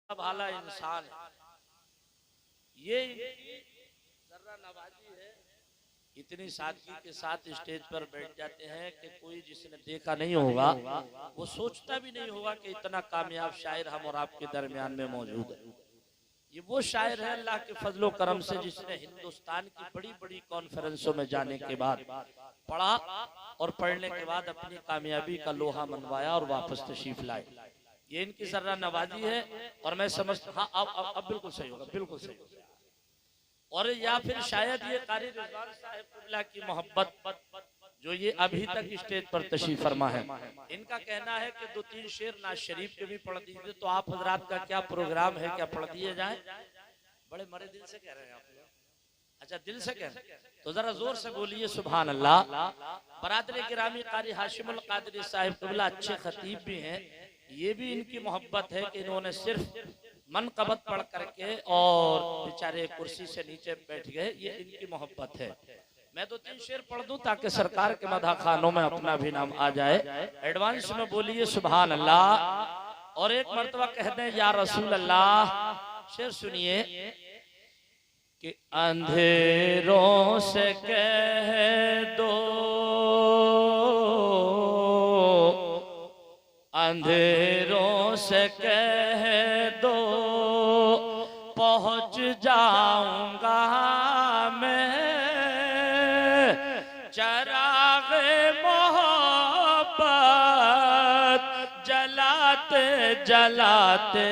भाला इंसान है, ये जर्रा नवाजी है। इतनी सादगी के साथ स्टेज पर बैठ जाते हैं कि कोई जिसने देखा नहीं होगा वो सोचता भी नहीं होगा कि इतना कामयाब शायर हम और आपके दरमियान में मौजूद है। ये वो शायर है अल्लाह के फजलो करम से जिसने हिंदुस्तान की बड़ी बड़ी कॉन्फ्रेंसों में जाने के बाद पढ़ा और पढ़ने के बाद अपनी कामयाबी का लोहा मनवाया और वापस तशरीफ लाए। ये इनकी जर्रा नवाजी है। और मैं समझता हाँ अब बिल्कुल सही होगा, बिल्कुल सही होगा। और या फिर शायद ये कारी रिजवान साहब क़िबला की मोहब्बत जो ये अभी तक स्टेज पर तशरीफ फरमा है, इनका कहना है कि 2-3 शेर नाज शरीफ के भी पढ़ दीजिए। तो आप हजरात का क्या प्रोग्राम है, क्या पढ़ दिए जाए? बड़े मरे दिल से कह रहे हैं आप लोग? अच्छा दिल से कह रहे हैं तो जरा जोर से बोलिए सुभान अल्लाह। बरादरे गिरामी कारी हाशिमुल कादरी साहिब क़िबला अच्छे खतीब भी हैं। ये भी इनकी मोहब्बत है कि इन्होंने सिर्फ मनकबत पढ़ करके और बेचारे कुर्सी से नीचे बैठ गए, ये इनकी मोहब्बत है। मैं 2-3 शेर पढ़ दूं ताकि सरकार के मदह खानों में अपना भी नाम आ जाए। एडवांस में बोलिए सुभान अल्लाह और एक मर्तबा कह दें या रसूल अल्लाह। शेर सुनिए कि अंधेरों से कह दो, अंधेरों से कह दो पहुंच जाऊंगा मैं, चराग़े मोहब्बत जलाते जलाते,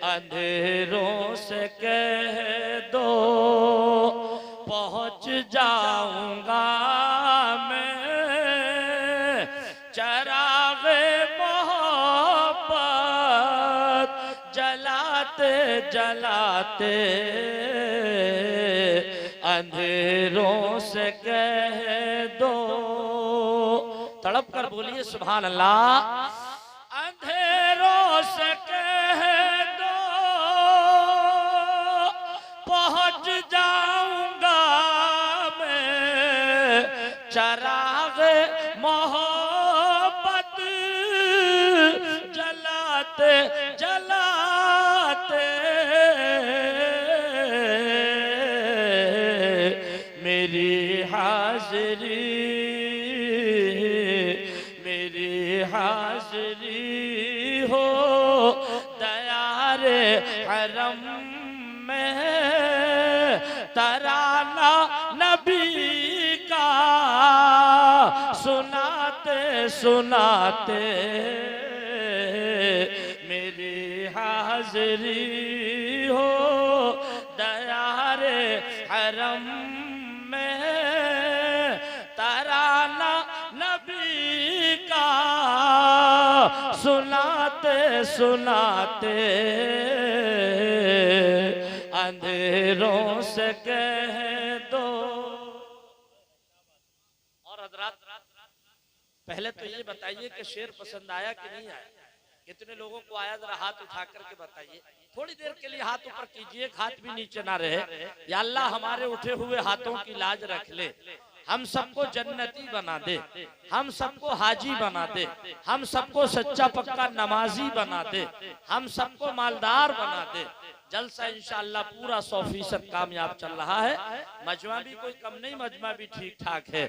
अंधेरों से कह दो पहुंच जाऊंगा मैं, चराग़े मोहब्बत जलाते जलाते, अंधेरों से कह दो। तड़प कर बोलिए सुभान अल्लाह। अंधेरों से कह दो पहुंच जाऊंगा मैं, चराग़े मोहब्बत जलाते जलाते, मेरी हाज़िरी हो दयारे हरम में, तराना नबी का सुनाते सुनाते, मेरी हाज़िरी हो दयारे हरम में, तराना नबी का सुनाते सुनाते, अंधेरों से कह दो। और हज़रात पहले तो ये बताइए कि शेर पसंद आया कि नहीं आया? कितने लोगों को आया? जरा हाथ उठा करके बताइए। थोड़ी देर के लिए हाथ ऊपर कीजिए, हाथ भी नीचे ना रहे। या अल्लाह हमारे उठे हुए हाथों की लाज रख ले, हम सबको जन्नती बना दे, हम सबको हाजी बना दे, हम सबको सच्चा पक्का नमाजी बना दे, हम सबको मालदार बना दे। जलसा इंशाअल्लाह पूरा 100% कामयाब चल रहा है। मजमा भी कोई कम नहीं, मजमा भी ठीक ठाक है।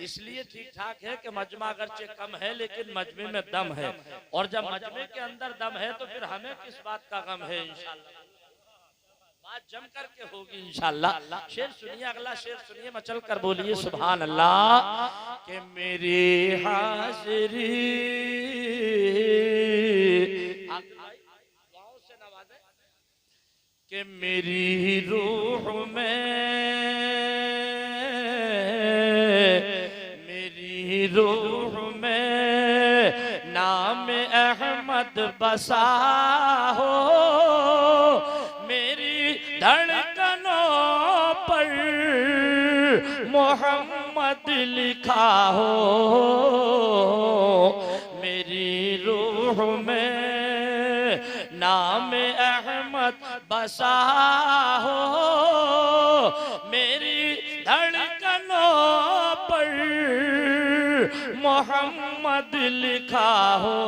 इसलिए ठीक ठाक है कि मजमा अगरचे कम है लेकिन मजमे में दम है। और जब मजमे के अंदर दम है तो फिर हमें किस बात का गम है? इंशाअल्लाह बात जम करके होगी इंशाअल्लाह। शेर सुनिए, अगला शेर सुनिए, मचल कर बोलिए सुभान अल्लाह। कि मेरी हाज़िरी से नवाजे, कि मेरी रूह में, मेरी रूह में नाम अहमद बसा हो, मेरी धड़कनों पर मोहम्मद लिखा हो, मेरी रूह में नाम अहमद बसा हो, मेरी धड़कनों पर मोहम्मद लिखा हो,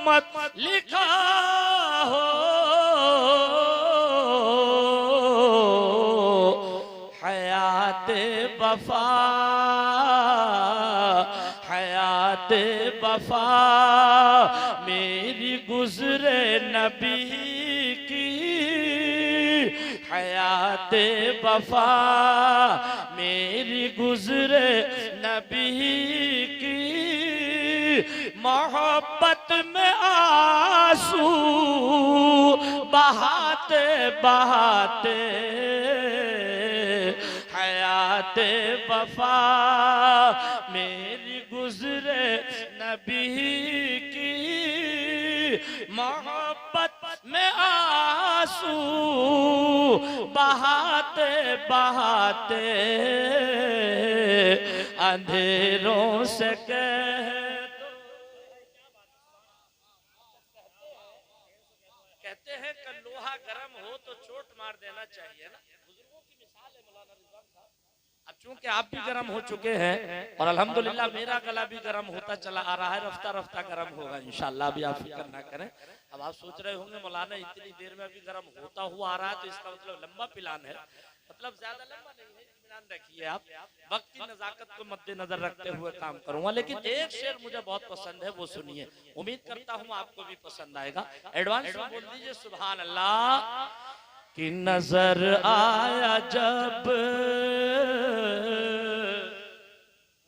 मोहम्मद लिखा हो, हयात वफा, हयात वफा मेरी गुजरे नबी की, हयात वफा मेरी गुजरे नबी की, मोहब्बत में आंसू बहाते बहाते, हयात वफा मेरी गुजरे नबी की, मोहब्बत में आंसू बहाते बहाते, अंधेरों से कहते हैं कि लोहा गर्म हो तो चोट मार देना चाहिए ना, बुजुर्गों की मिसाल है मौलाना रिजवान साहब। अब चूंकि आप भी गर्म हो चुके हैं और अल्हम्दुलिल्लाह मेरा गला भी गर्म होता चला आ रहा है, रफ्ता रफ्ता गर्म होगा इंशाअल्लाह, भी आप फिक्र ना करें। अब आप सोच रहे होंगे मौलाना इतनी देर में भी गर्म होता हुआ आ रहा है तो इसका मतलब लंबा प्लान है, मतलब ज्यादा लंबा नहीं है, इत्मीनान रखिए आप, वक्त की नजाकत को मद्देनजर रखते हुए काम करूंगा। लेकिन एक शेर मुझे बहुत पसंद है, वो सुनिए, उम्मीद करता हूँ आपको भी पसंद आएगा। एडवांस में बोल दीजिए सुभान अल्लाह। कि नजर आया जब,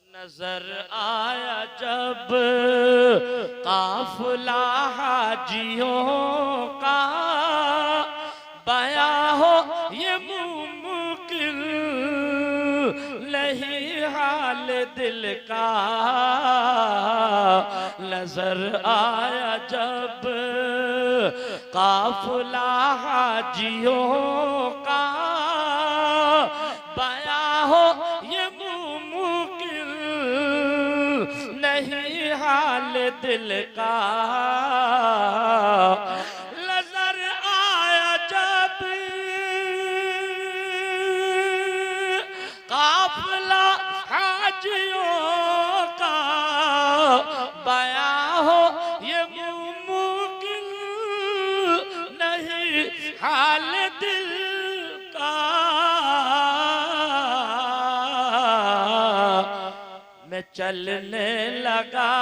नजर आया जब काफिला हाजियों का, बयां हो ये मुमकिन नहीं हाल दिल का, नजर आया जब काफिला हाजियों का, बयां हो ये मुमकिन नहीं हाल दिल का, नजर आया जब काफिला हाजियों का, बयां हो ये मुमकिन नहीं हाल दिल का, मैं चलने लगा,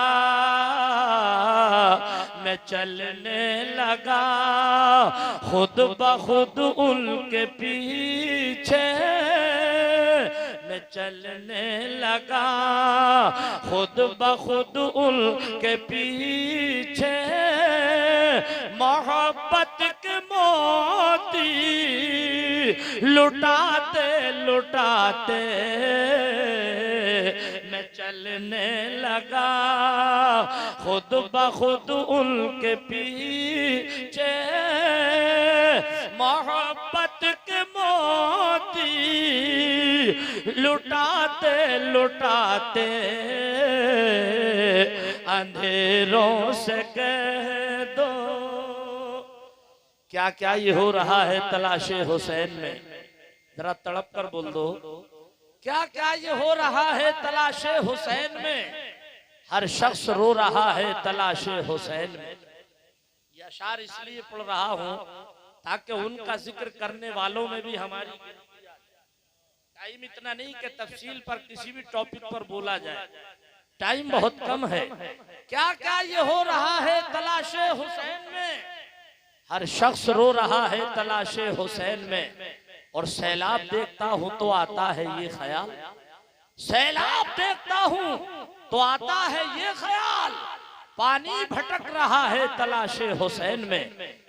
मैं चलने लगा खुद ब खुद उनके पीछे, मैं चलने लगा खुद ब खुद उनके पीछे, मोहब्बत के मोती लुटाते लुटाते, मैं चलने लगा खुद ब खुद उनके पीछे, मोहब्बत के मोती लुटाते लुटाते, अंधेरों से कह दो क्या क्या ये हो रहा है तलाशे हुसैन में, जरा तड़प कर बोल दो, क्या क्या ये हो रहा है तलाशे हुसैन में, हर शख्स रो रहा है तलाशे हुसैन में। ये अशार इसलिए पढ़ रहा हूं ताकि उनका जिक्र करने वालों में भी हमारी, टाइम इतना नहीं कि तफसील पर किसी भी टॉपिक पर बोला जाए, टाइम बहुत कम है। क्या क्या ये हो रहा है तलाशे हुसैन में, हर शख्स रो रहा है तलाशे हुसैन में, और सैलाब देखता हूं तो आता है ये ख्याल, सैलाब देखता हूं तो आता है ये ख्याल, पानी भटक रहा है तलाशे हुसैन में,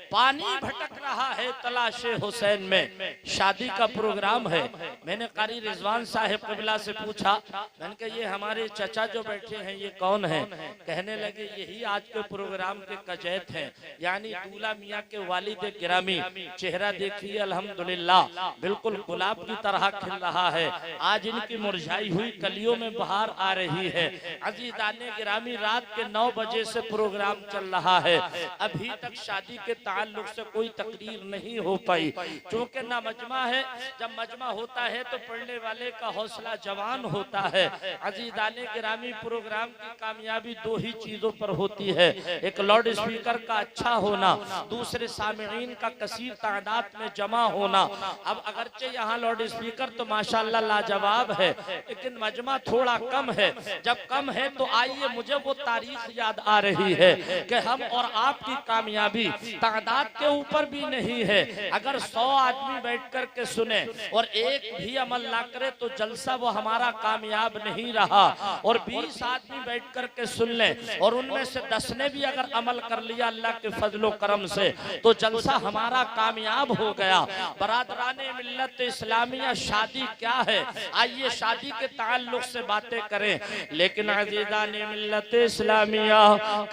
पानी भटक रहा है तलाशे हुसैन में। शादी का प्रोग्राम है, मैंने कारी रिजवान साहिब कबिला से पूछा, मैंने कहा ये हमारे चचा जो बैठे हैं ये कौन है, कहने लगे यही आज के प्रोग्राम के कजैत हैं, यानी दूल्हा मियाँ के वालिद गिरामी। चेहरा देखिए अल्हम्दुलिल्लाह बिल्कुल गुलाब की तरह खिल रहा है, आज इनकी मुरझाई हुई कलियों में बहार आ रही है। अजीज़ाने गिरामी, रात के 9 बजे से प्रोग्राम चल रहा है, अभी तक शादी के ताल्लुक से कोई तकरीर नहीं हो पाई, क्योंकि ना मजमा है। जब मजमा होता है तो पढ़ने वाले का हौसला जवान होता है। अजीज़ाने गिरामी, प्रोग्राम की कामयाबी दो ही चीजों पर होती है, एक लाउड स्पीकर का अच्छा होना, दूसरे सामिईन का कसीर तादाद में जमा होना। अब अगरचे यहाँ लाउड स्पीकर तो माशाल्लाह लाजवाब है, लेकिन मजमा थोड़ा कम है। जब कम है तो आइए, मुझे वो तारीख याद आ रही है कि हम और आपकी कामयाबी तादाद के ऊपर भी नहीं है। अगर 100 आदमी बैठ कर के सुने और एक भी अमल ना करे तो जलसा वो हमारा कामयाब नहीं रहा। और 20 आदमी बैठ कर के सुन ले और उनमें से 10 ने भी अगर अमल कर लिया अल्लाह के फजलो करम से तो जलसा हमारा कामयाब हो गया। बरादराने मिल्लत इस्लामिया, शादी क्या है? आइए शादी के ताल्लुक से बातें करें, लेकिन अज़ीज़ाने मिल्लत इस्लामिया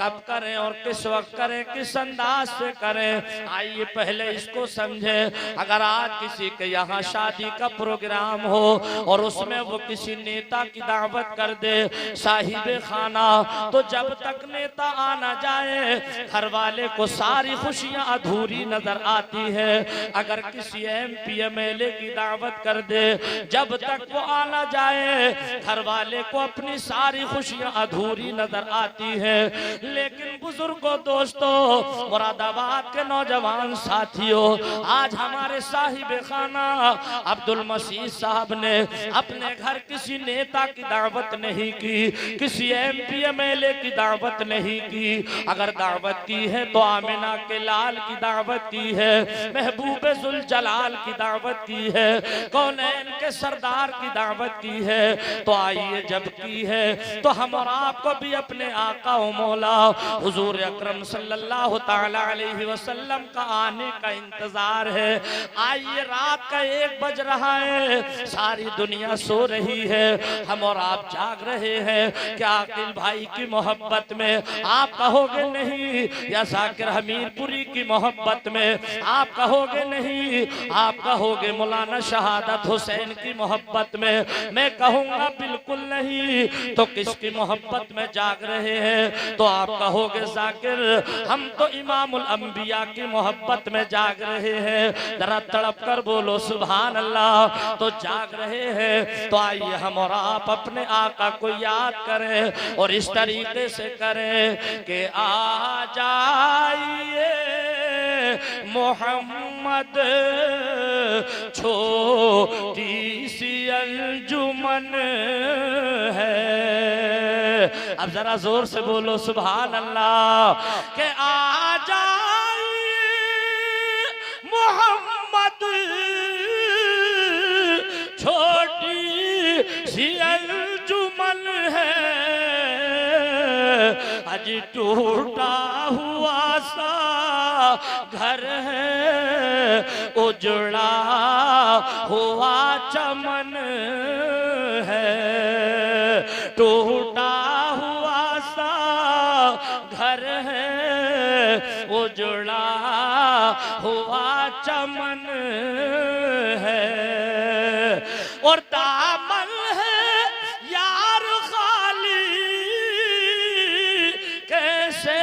कब करें और किस वक्त करें, किस अंदाज से करें, आइए पहले इसको समझे। अगर आज किसी के यहाँ शादी का प्रोग्राम हो और उसमें वो किसी नेता की दावत कर दे, साहिबे खाना, तो जब तक नेता आ ना जाए घर वाले को सारी खुशियां अधूरी नजर आती है। अगर किसी MP MLA की दावत कर दे, जब तक वो आ ना जाए घर वाले को अपनी सारी खुशियां अधूरी नजर आती है। लेकिन बुजुर्गों, दोस्तों, मुरादाबाद के नौजवान साथियों, आज हमारे साहिब खाना अब्दुल मसीह साहब ने अपने घर किसी नेता की दावत नहीं की, किसी MP MLA की दावत नहीं की। अगर दावत की है तो आमिना के लाल की दावत की है, महबूब जुल जलाल की दावत की है, कौनैन के सरदार की दावत की है। तो आइए, जब की है तो हम और आपको भी अपने आका व मौला हुजूर अकरम सल्लल्लाहु ताला अलैहि वसल्लम का आने का इंतजार है। आइए, रात का 1 बज रहा है, सारी दुनिया सो रही है, हम और आप जाग रहे हैं। क्या आकिल भाई की मोहब्बत में आप कहोगे नहीं, या जाकिर हमीरपुरी की मोहब्बत में आप कहोगे नहीं, आप कहोगे मौलाना शहादत हुसैन की मोहब्बत में? मैं कहूँगा बिल्कुल नहीं। तो किसकी मोहब्बत में जाग रहे हैं? तो आप कहोगे जाकिर हम तो इमामुल अंबिया की मोहब्बत में जाग रहे हैं। जरा तड़प कर बोलो सुभान अल्लाह। तो जाग रहे हैं, तो आइए हम और आप अपने आका को याद करें और इस तरीके से करें कि आ जाइए मोहम्मद छोटी सी अंजुमन है। अब जरा जोर से बोलो सुभान अल्लाह के आ जाइए मोहम्मद छोटी सी अंजुमन है। आज टूटा हुआ सा घर है, उजड़ा हुआ चमन है, टूटा हुआ सा घर है, उजड़ा हुआ चमन है। और दामन है यार खाली, कैसे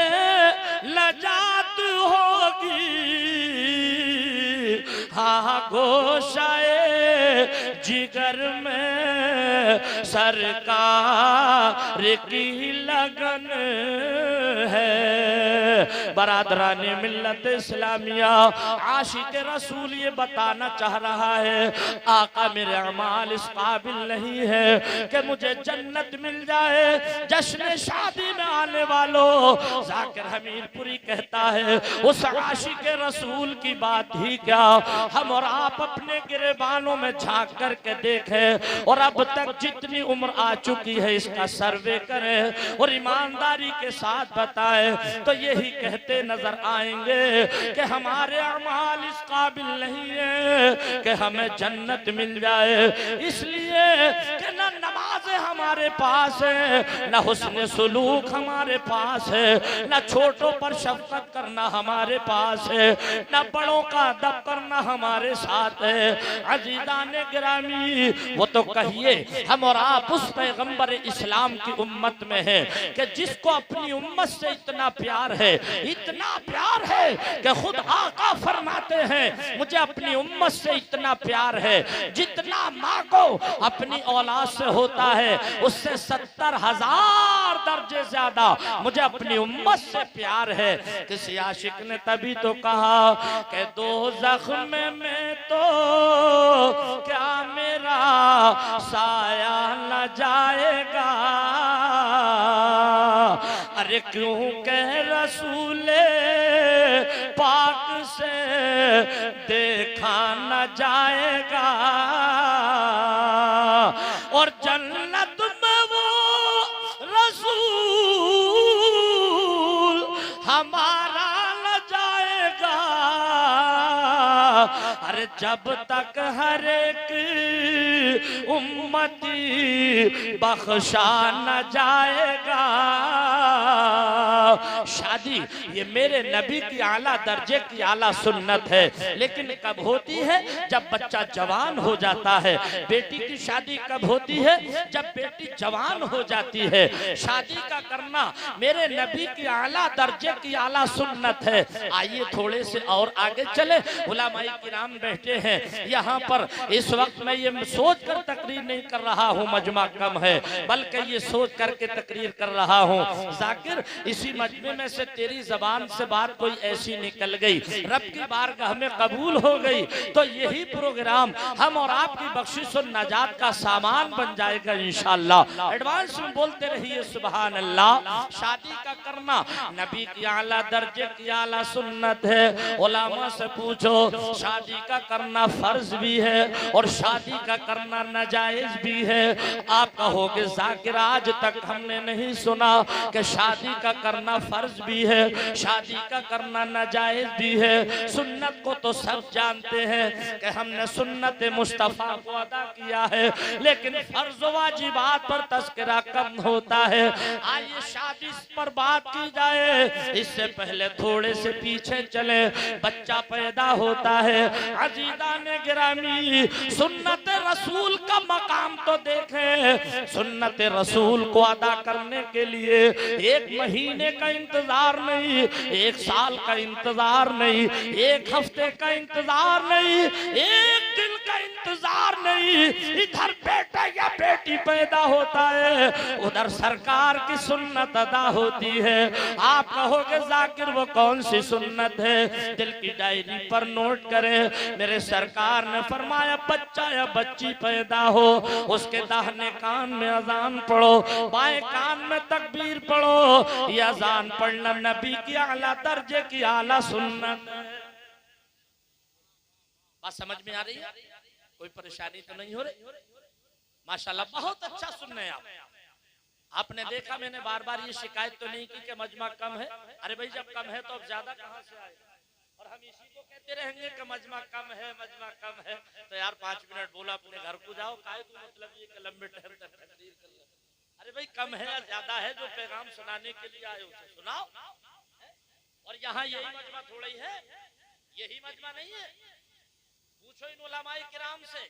लजात होगी। हाँ, गोशाए जिगर में सरकार की लगन है। बरादराने मिल्लत इस्लामिया, आशिक रसूल ये बताना चाह रहा है, आका मेरे अमाल इस काबिल नहीं है कि मुझे जन्नत मिल जाए। जश्न शादी में आने वालों, जाकिर हमीरपुरी कहता है उस आशिक रसूल की बात ही क्या, हम और आप अपने गिरेबानों में झांक करके देखें और अब तक जितनी उम्र आ चुकी है इसका सर्वे करें और ईमानदारी के साथ बताएं तो यही कहते नजर आएंगे कि हमारे अमाल इस काबिल नहीं है कि हमें जन्नत मिल जाए। इसलिए कि न नमाज़ें हमारे पास है, न हुस्न सुलूक हमारे पास है, न छोटों पर शफकत करना हमारे पास है, न बड़ों का अदब करना हमारे साथ है। अजीज़ाने गिरामी, वो तो कहिए हम और आप उस पैगंबर इस्लाम की उम्मत में है कि जिसको अपनी उम्मत से इतना प्यार है, इतना प्यार प्यार है कि खुद आका फरमाते हैं मुझे अपनी उम्मत से इतना प्यार है जितना माँ को अपनी औलाद से होता है, उससे 70,000 दर्जे ज्यादा मुझे अपनी उम्मत से प्यार है। किसी आशिक ने तभी तो कहा कि दो जख्म में तो क्या मेरा साया न जाएगा, अरे क्यों कह रसूले पाक से देखा न जाएगा, और जन्नत में वो रसूल हमारा न जाएगा, अरे जब तक हर एक उम्मती बख्शा न जाएगा। शादी ये मेरे नबी की आला दर्जे की आला सुन्नत है, लेकिन कब होती है? जब बच्चा जवान हो जाता है। बेटी की शादी कब होती है? जब बेटी जवान हो जाती है। शादी का करना मेरे नबी की आला दर्जे की आला सुन्नत है। आइए थोड़े से और आगे चले। उलमाए किराम बैठे हैं यहाँ पर। इस वक्त मैं ये सोच कर तकरीर नहीं कर रहा हूँ मजमा कम है, बल्कि ये सोच करके तकरीर कर रहा हूँ। जाकिर इसी मजमे में से तेरी जबान से बात कोई ऐसी निकल गई, रब की बारगाह में कबूल हो गई, तो यही प्रोग्राम हम और आपकी बख्शिश और नजात का सामान बन जाएगा इंशाअल्लाह। एडवांस में बोलते रहिए सुभान अल्लाह। शादी का करना नबी की आला दर्जे की आला सुन्नत है। उलमा से पूछो शादी का करना फर्ज भी है और शादी का करना नाजायज भी है। आप कहोगे जाकिर आज तक हमने नहीं सुना कि शादी का करना फर्ज भी है, शादी का करना नाजायज भी है। सुन्नत को तो सब जानते हैं कि हमने सुन्नत मुस्तफा को अदा किया है, लेकिन फर्ज वाजिबात पर तस्करा कम होता है। आइए शादी पर बात की जाए। इससे पहले थोड़े से पीछे चले। बच्चा पैदा होता है, अजीजा ने गिरामी सुन्नत रसूल का मकाम तो देखें। सुन्नत रसूल को अदा करने के लिए एक महीने का इंतजार नहीं, एक साल का इंतजार नहीं, एक हफ्ते का इंतजार नहीं, एक दिन का इंतजार नहीं। इधर बेटा या बेटी पैदा होता है, उधर सरकार की सुन्नत अदा होती है। आप कहोगे जाकिर वो कौन सी सुन्नत है? दिल की डायरी पर नोट करें। मेरे सरकार ने फरमाया बच्चा या बच्ची पैदा हो, उसके दाहिने कान में अजान पढ़ो, बाएं कान में तकबीर पढ़ो। यह अजान पढ़ना नबी की आला दर्जे की आला सुन्नत है। बात समझ में आ रही है? कोई परेशानी तो नहीं हो रही? माशाल्लाह बहुत अच्छा सुन रहे हैं आप। आपने देखा मैंने बार बार ये शिकायत तो नहीं की कि मजमा कम है। अरे भाई जब कम है तो अब ज्यादा कहां से आए? और हम इसी को कहते रहेंगे कि मजमा कम है, मजमा कम है। तो यार 5 मिनट बोला अपने घर को जाओ, काहे को मतलब ये कि लंबे टाइम तक तकरीर कर लो। अरे भाई कम है या ज्यादा है, जो पैगाम सुनाने के लिए आए उसे सुनाओ। और यहाँ यही मजमा थोड़ा ही है, यही मजमा नहीं है। पूछो इन उलमाए किराम से,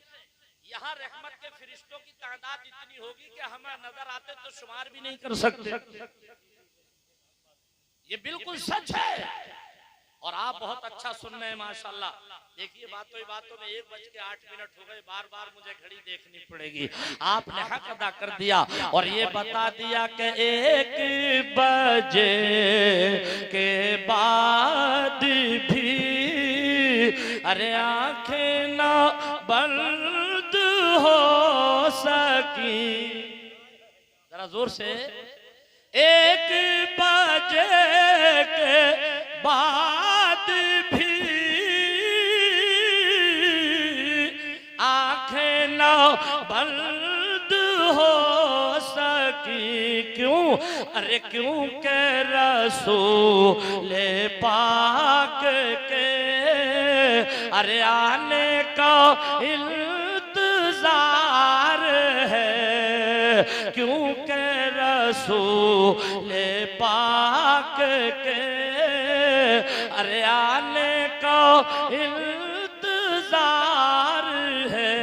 यहाँ रहमत के फरिश्तों की तादाद इतनी होगी कि हमें नजर आते तो शुमार भी नहीं कर सकते। ये बिल्कुल सच है और आप बहुत अच्छा सुन रहे हैं माशाल्लाह। देखिए बातों में 1:08 हो गए, बार बार मुझे घड़ी देखनी पड़ेगी। आपने हक अदा कर दिया और ये बता दिया कि 1 बजे के बाद भी अरे आंखें ना बंद हो सकी। जरा जोर से 1 बजे के बाद भी आंखें ना बंद हो सकी। क्यों? अरे क्यों के रसूल पाक के अरे आने का इंतजार है। क्यों के रसूल पाक के अरे आने का इंतजार है।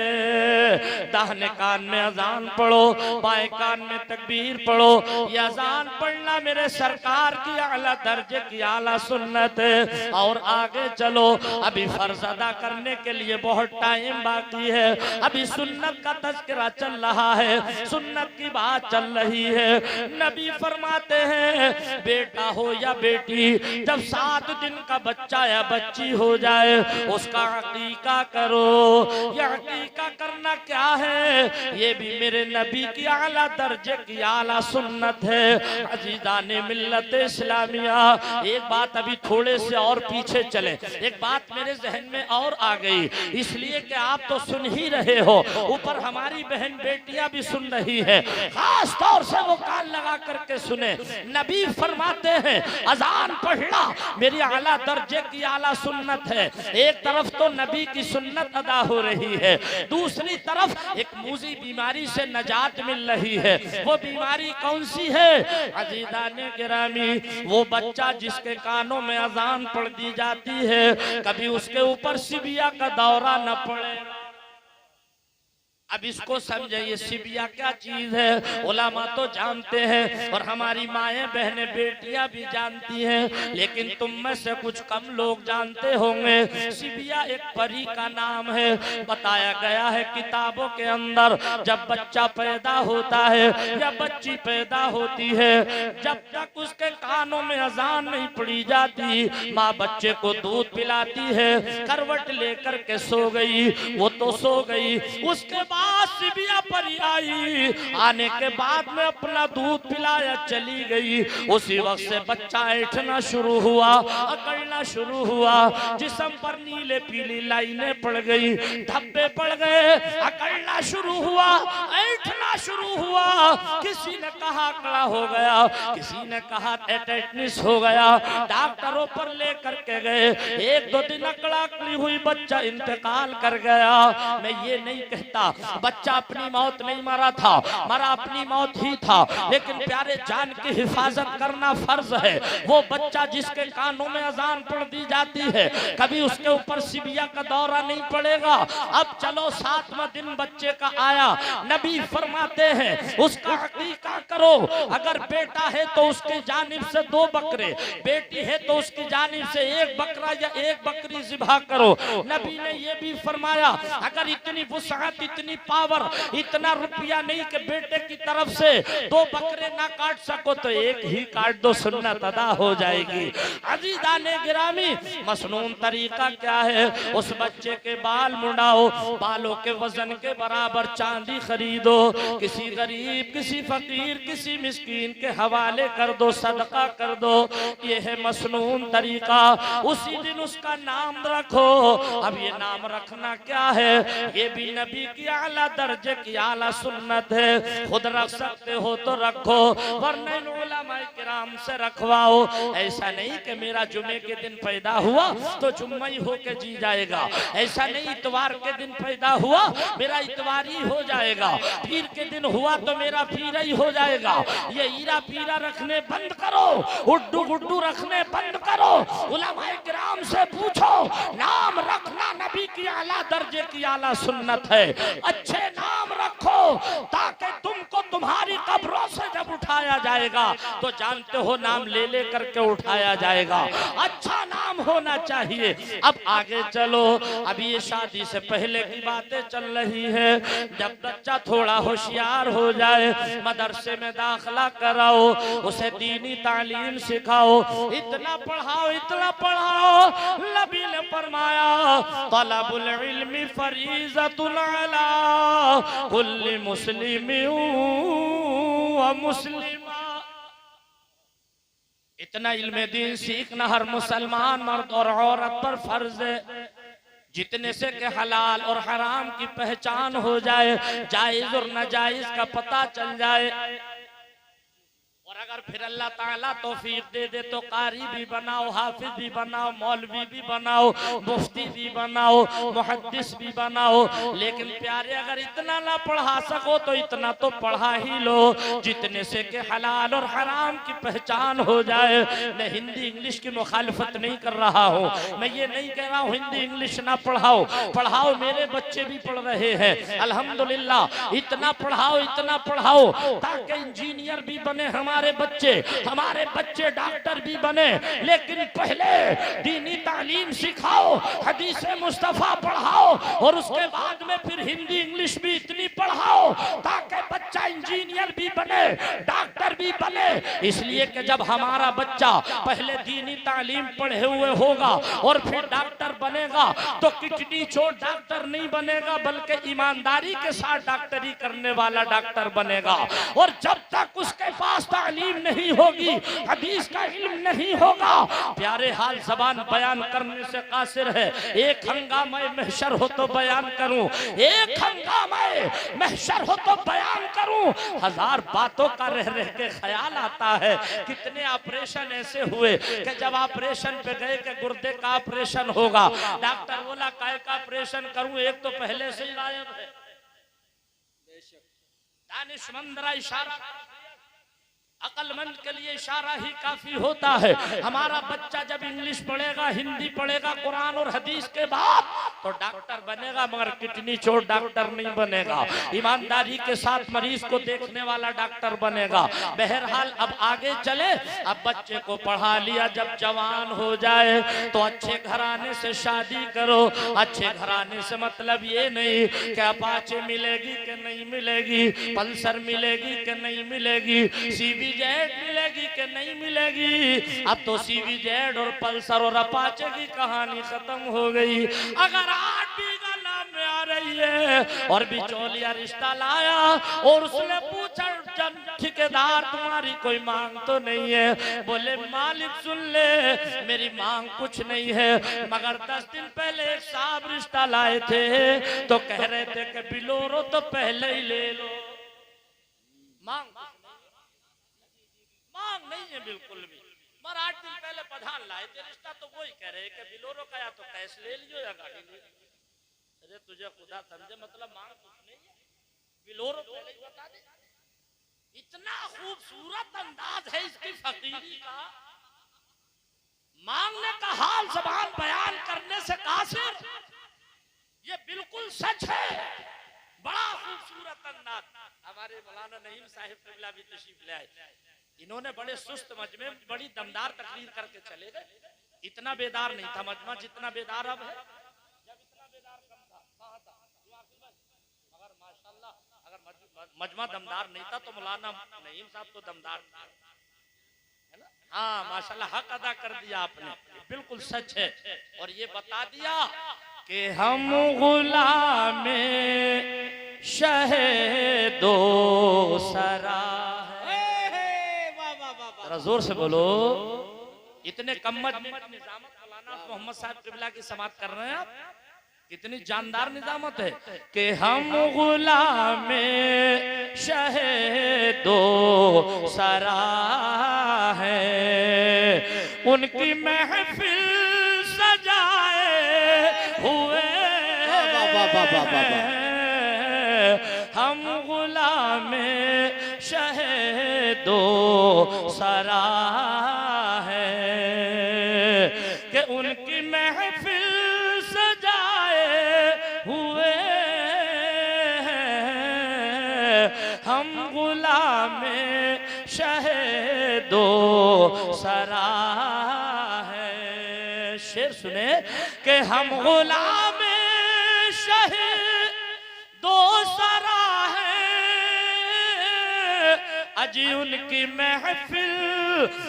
दाहिने कान में अजान पढ़ो, बाएं कान में तकबीर पढ़ो। ये अजान पढ़ना मेरे सरकार की आला दर्जे की आला सुन्नत है। और आगे चलो, अभी फर्ज अदा करने के लिए बहुत टाइम बाकी है। अभी सुन्नत का तज़किरा चल रहा है, सुन्नत की बात चल रही है। नबी फरमाते हैं बेटा हो या बेटी, जब 7 दिन का बच्चा या बच्ची हो जाए उसका अकीका करो। यह अकीका करना क्या है, ये भी मेरे नबी की आला दर्जे की आला सुन्नत है। अजीज़ाने मिल्लत इस्लामिया, एक बात अभी थोड़े से और पीछे चले, एक बात मेरे जहन में और आ गई, इसलिए कि आप तो सुन ही रहे हो, ऊपर हमारी बहन बेटियां भी सुन रही है, खास तौर से वो कान लगा करके सुने। नबी फरमाते हैं अजान पढ़ना मेरी आला दर्जे की आला सुन्नत है। एक तरफ तो नबी की सुन्नत अदा हो रही है, दूसरी तरफ एक मूजी बीमारी से नजात मिल रही है। वो बीमारी कौन सी है अजीज़ाने गिरामी, वो बच्चा जिसके कानों में अजान पढ़ दी जाती है, कभी उसके ऊपर सिबिया का दौरा न पड़े। अब इसको समझिए, सिबिया क्या चीज है उलमा तो जानते हैं और हमारी माएँ बहनें बेटियां भी जानती हैं, लेकिन तुम में से कुछ कम लोग जानते होंगे। सिबिया एक परी का नाम है। बताया गया है किताबों के अंदर, जब बच्चा पैदा होता है या बच्ची पैदा होती है, जब तक उसके कानों में अजान नहीं पड़ी जाती, माँ बच्चे को दूध पिलाती है, करवट लेकर के सो गई, वो तो सो गई। उसके सिबिया परी आई, आने के बाद में अपना दूध पिलाया चली गई। उसी वक्त से बच्चा ऐठना शुरू हुआ, अकड़ना शुरू हुआ, जिस्म पर नीले पीली लाइनें पड़ गई, धब्बे पड़ गए, अकड़ना शुरू हुआ, ऐठना शुरू हुआ। किसी ने कहा अकड़ा हो गया, किसी ने कहा टेटनिस हो गया, डॉक्टरों पर लेकर के गए। 1-2 दिन अकड़ा अकड़ी हुई, बच्चा इंतकाल कर गया। मैं ये नहीं कहता बच्चा अपनी मौत नहीं मरा था, मरा अपनी मौत ही था, लेकिन प्यारे जान की हिफाजत करना फर्ज है। वो बच्चा जिसके कानों में अजान पढ़ दी जाती है, कभी उसके ऊपर सिबिया का दौरा नहीं पड़ेगा। अब चलो 7वां दिन बच्चे का आया, नबी फरमाते हैं उसका अकीका करो। अगर बेटा है तो उसकी जानिब से 2 बकरे, बेटी है तो उसकी जानिब से 1 बकरा या 1 बकरी ज़िबा करो। नबी ने ये भी फरमाया अगर इतनी वुसाअत, इतनी पावर, इतना रुपया नहीं कि बेटे की तरफ से 2 बकरे ना काट सको तो 1 ही काट दो, सुन्नत अदा हो जाएगी। अजीज़ाने गिरामी, मसनून तरीका क्या है, उस बच्चे के बाल मुड़ाओ, बालों के वजन के बराबर चांदी खरीदो, किसी गरीब, किसी फकीर, किसी मिस्कीन के हवाले कर दो, सदका कर दो। ये है मसनून तरीका। उसी दिन उसका नाम रखो। अब ये नाम रखना क्या है, ये भी नबी की आला दर्जे की आला सुन्नत है। खुद रख सकते हो तो रखो, वरना उलमा किराम से रखवाओ। ऐसा नहीं कि मेरा जुमे के दिन पैदा हुआ तो जुम्मा ही होके जी जाएगा, ऐसा नहीं। इतवार के दिन पैदा हुआ मेरा इतवार ही हो जाएगा, पीर के दिन हुआ तो मेरा पीर ही हो जाएगा। ये ईरा पीरा रखने बंद करो, उड्डू गुड्डू रखने बंद करो। उलमा किराम से पूछो, नाम रखना नबी की आला दर्जे की आला सुन्नत है। अच्छे नाम रखो ताकि तुमको तुम्हारी कब्रों से जब उठाया जाएगा तो जानते हो नाम ले ले करके उठाया जाएगा। अच्छा नाम होना चाहिए। अब आगे चलो, अभी ये शादी से पहले की बातें चल रही है। जब बच्चा थोड़ा होशियार हो जाए, मदरसे में दाखिला कराओ, उसे दीनी तालीम सिखाओ, इतना पढ़ाओ, इतना पढ़ाओ। नबी ने फरमाया तलबुल इल्मी फरीज़तुन अला कुल्ली मुस्लिमिन व मुस्लिमा। इतना इल्म दीन सीखना हर मुसलमान मर्द और औरत पर फर्ज है। जितने से के हलाल और हराम की पहचान हो जाए, जायज और नाजायज का पता चल जाए। और और अगर फिर अल्लाह ताला तौफीक दे दे तो कारी भी बनाओ, हाफिज भी बनाओ, मौलवी भी बनाओ, मुफ्ती भी बनाओ, मुहद्दिस भी बनाओ। लेकिन प्यारे अगर इतना ना पढ़ा सको तो इतना तो पढ़ा ही लो जितने से के हलाल और हराम की पहचान हो जाए। मैं हिंदी इंग्लिश की मुखालफत नहीं कर रहा हूँ, मैं ये नहीं कह रहा हूँ हिंदी इंग्लिश ना पढ़ाओ, पढ़ाओ, मेरे बच्चे भी पढ़ रहे हैं अल्हम्दुलिल्लाह। इतना पढ़ाओ ताकि इंजीनियर भी बने हमारे बच्चे डॉक्टर भी बने। लेकिन पहले दीनी तालीम सिखाओ, हदीस मुस्तफा पढ़ाओ और उसके बाद में फिर हिंदी इंग्लिश भी इतनी पढ़ाओ ताकि बच्चा इंजीनियर भी बने, डॉक्टर भी बने। इसलिए कि जब हमारा बच्चा पहले दीनी तालीम पढ़े हुए होगा और फिर डॉक्टर बनेगा तो किडनी चोट डॉक्टर नहीं बनेगा बल्कि ईमानदारी के साथ डॉक्टरी करने वाला डॉक्टर बनेगा। और जब तक उसके पास तालीम नहीं होगी, हदीस का इल्म नहीं होगा, प्यारे हाल जबान बयान करने से कासिर है। एक हंगामा महशर हो तो बयान करूं, एक हंगामा महशर हो तो बयान करूं। हजार बातों का रह रह के ख्याल आता है। कितने ऑपरेशन ऐसे हुए कि जब ऑपरेशन पे गए कि गुर्दे का ऑपरेशन होगा, डॉक्टर बोला काय का ऑपरेशन करूं, एक तो पहले से ही गायब है। दानिशमंद इशारा, अकलमंद के लिए इशारा ही काफी होता है। हमारा बच्चा जब इंग्लिश पढ़ेगा, हिंदी पढ़ेगा, कुरान और हदीस के बाद तो डॉक्टर बनेगा, मगर किडनी चोट डॉक्टर नहीं बनेगा। ईमानदारी के साथ मरीज को देखने वाला डॉक्टर बनेगा। बहरहाल अब आगे चले, अब बच्चे को पढ़ा लिया, जब जवान हो जाए तो अच्छे घराने से शादी करो। अच्छे घराने से मतलब ये नहीं कि अपाचे मिलेगी कि नहीं मिलेगी, पल्सर मिलेगी कि नहीं मिलेगी, सीवी जेड मिलेगी कि नहीं मिलेगी। अब तो सीवी जेड और पल्सर और अपाचे की कहानी खत्म हो गई। अगर 8 बीघा नाम में आ रही है और बिचौलिया रिश्ता लाया और उसने पूछा ठेकेदार तुम्हारी कोई मांग तो नहीं है? बोले मालिक सुन ले, मेरी मांग कुछ नहीं है, मगर 10 दिन पहले एक साहब रिश्ता लाए थे तो कह रहे थे कि बिलोरो तो पहले ही ले लो। मांग नहीं है बिल्कुल भी, मगर 8 दिन पहले प्रधान लाए थे रिश्ता तो वही कह रहे कि बिलोरो का या तो कैश ले लियो या गाड़ी ले लियो। अरे तुझे खुदा समझे, मतलब मांग कुछ नहीं है, बिलोरो पहले ही बता दे। इतना खूबसूरत अंदाज है इसकी फकीरी का, मांगने का हाल ज़बान बयान करने से कासिर। ये बिल्कुल सच है, बड़ा खूबसूरत अंदाज। हमारे मौलाना नईम साहिब क़िबला भी तशरीफ ले आए, इन्होंने बड़े सुस्त मजमे बड़ी दमदार तकरीर करके चले गए। इतना बेदार नहीं था मजमा जितना बेदार अब है। जब इतना बेदार कम था, कहाँ था? मगर माशाल्लाह अगर मजमा दमदार नहीं था तो मौलाना नईम साहब तो दमदार था, है ना? हाँ माशाल्लाह, हक अदा कर दिया आपने, बिल्कुल सच है। और ये बता दिया कि हम गुलामे शहीदो सरा। जोर से बोलो, इतने कम्मत निजामत मौलाना मोहम्मद साहब क़िबला की समात कर रहे हैं आप, कितनी जानदार निजामत है कि हम गुलामे शहीदो सरा है, उनकी महफिल सजाए हुए हम गुलामे शहीदो सरा है कि उनकी महफिल सजाए हुए हम गुलामे शहीदो सरा है। शेर सुने कि हम गुलामे शहीदो सरा है, अजी उनकी महफिल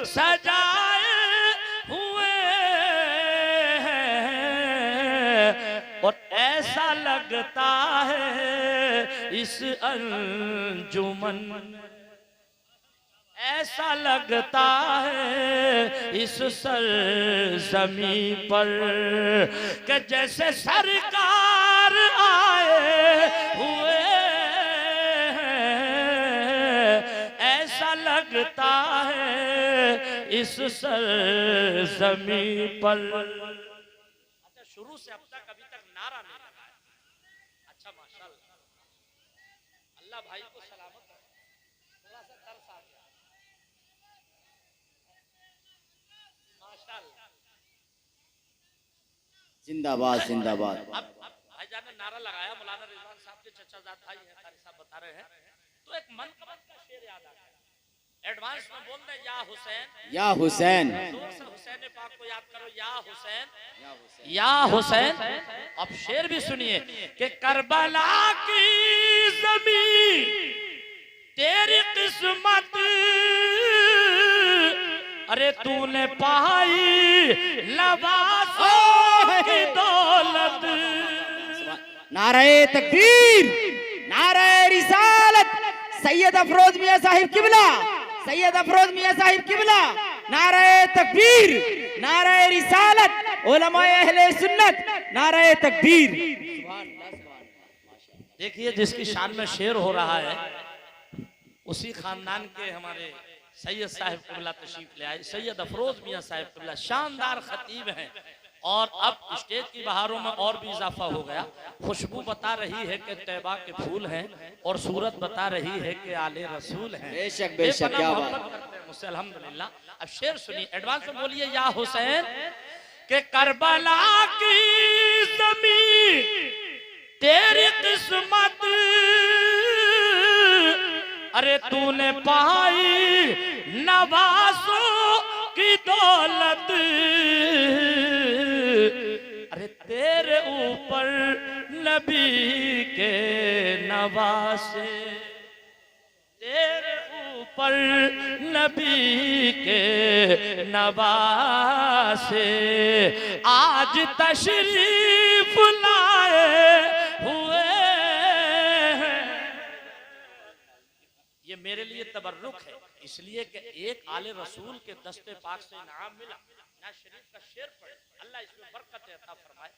सजाए हुए हैं। और ऐसा लगता है इस अंजुमन, ऐसा लगता है इस सरज़मी पर कि जैसे सरकार आए हुए, लगता है इस सरज़मी पर। अच्छा, शुरू से अब तक अभी तक नारा नहीं लगा है। अच्छा माशाल्लाह, अल्लाह भाई को सलामत है। थोड़ा सा तरस आ गया माशाल्लाह। जिंदाबाद जिंदाबाद। अब भाईजान ने नारा लगाया, मौलाना रिजवान साहब के चचाजाद भाई हैं, कारी साहब बता रहे हैं, तो एक मनकबत का शेर याद आ गया। एडवांस में बोल रहे या हुसैन, या हुसैन, जोर से हुसैन पाक को याद करो, या हुसैन, या हुसैन। अब शेर भी सुनिए कि करबला की ज़मीं तेरी किस्मत, अरे तूने पाई लबासों की दौलत। नारे तकबीर, नारे रिसालत, सैयद अफरोज मियां साहिब किबला, सैयद अफरोज मियां साहिब किबला। नारे तकबीर, नारे रिसालत, उलमाए अहले सुन्नत, नारे तकबीर। देखिए जिसकी शान में शेर हो रहा है उसी खानदान के हमारे सैयद साहिब किबला तशरीफ ले आए। सैयद अफरोज मियां साहिब किबला शानदार खतीब हैं और अब स्टेज की बहारों में और भी इजाफा हो गया। खुशबू बता रही है कि तैबा के फूल हैं और सूरत बता रही है कि आले रसूल हैं। बेशक बेशक, क्या बात करते हैं मुझसे अल्हम्दुलिल्लाह। अब शेर सुनिए, एडवांस में बोलिए या हुसैन के करबला की ज़मीं तेरी किस्मत, अरे तूने पाई नवासों की दौलत, अरे तेरे ऊपर नबी के नवासे, तेरे ऊपर नबी के नवासे आज तशरीफ लाए हुए हैं। ये मेरे लिए तबर्रुक है इसलिए कि एक आले रसूल के दस्ते पाक से इनाम मिला। ना शरीफ का शेर पढ़े, अल्लाह इसमें बरकत अता फरमाए।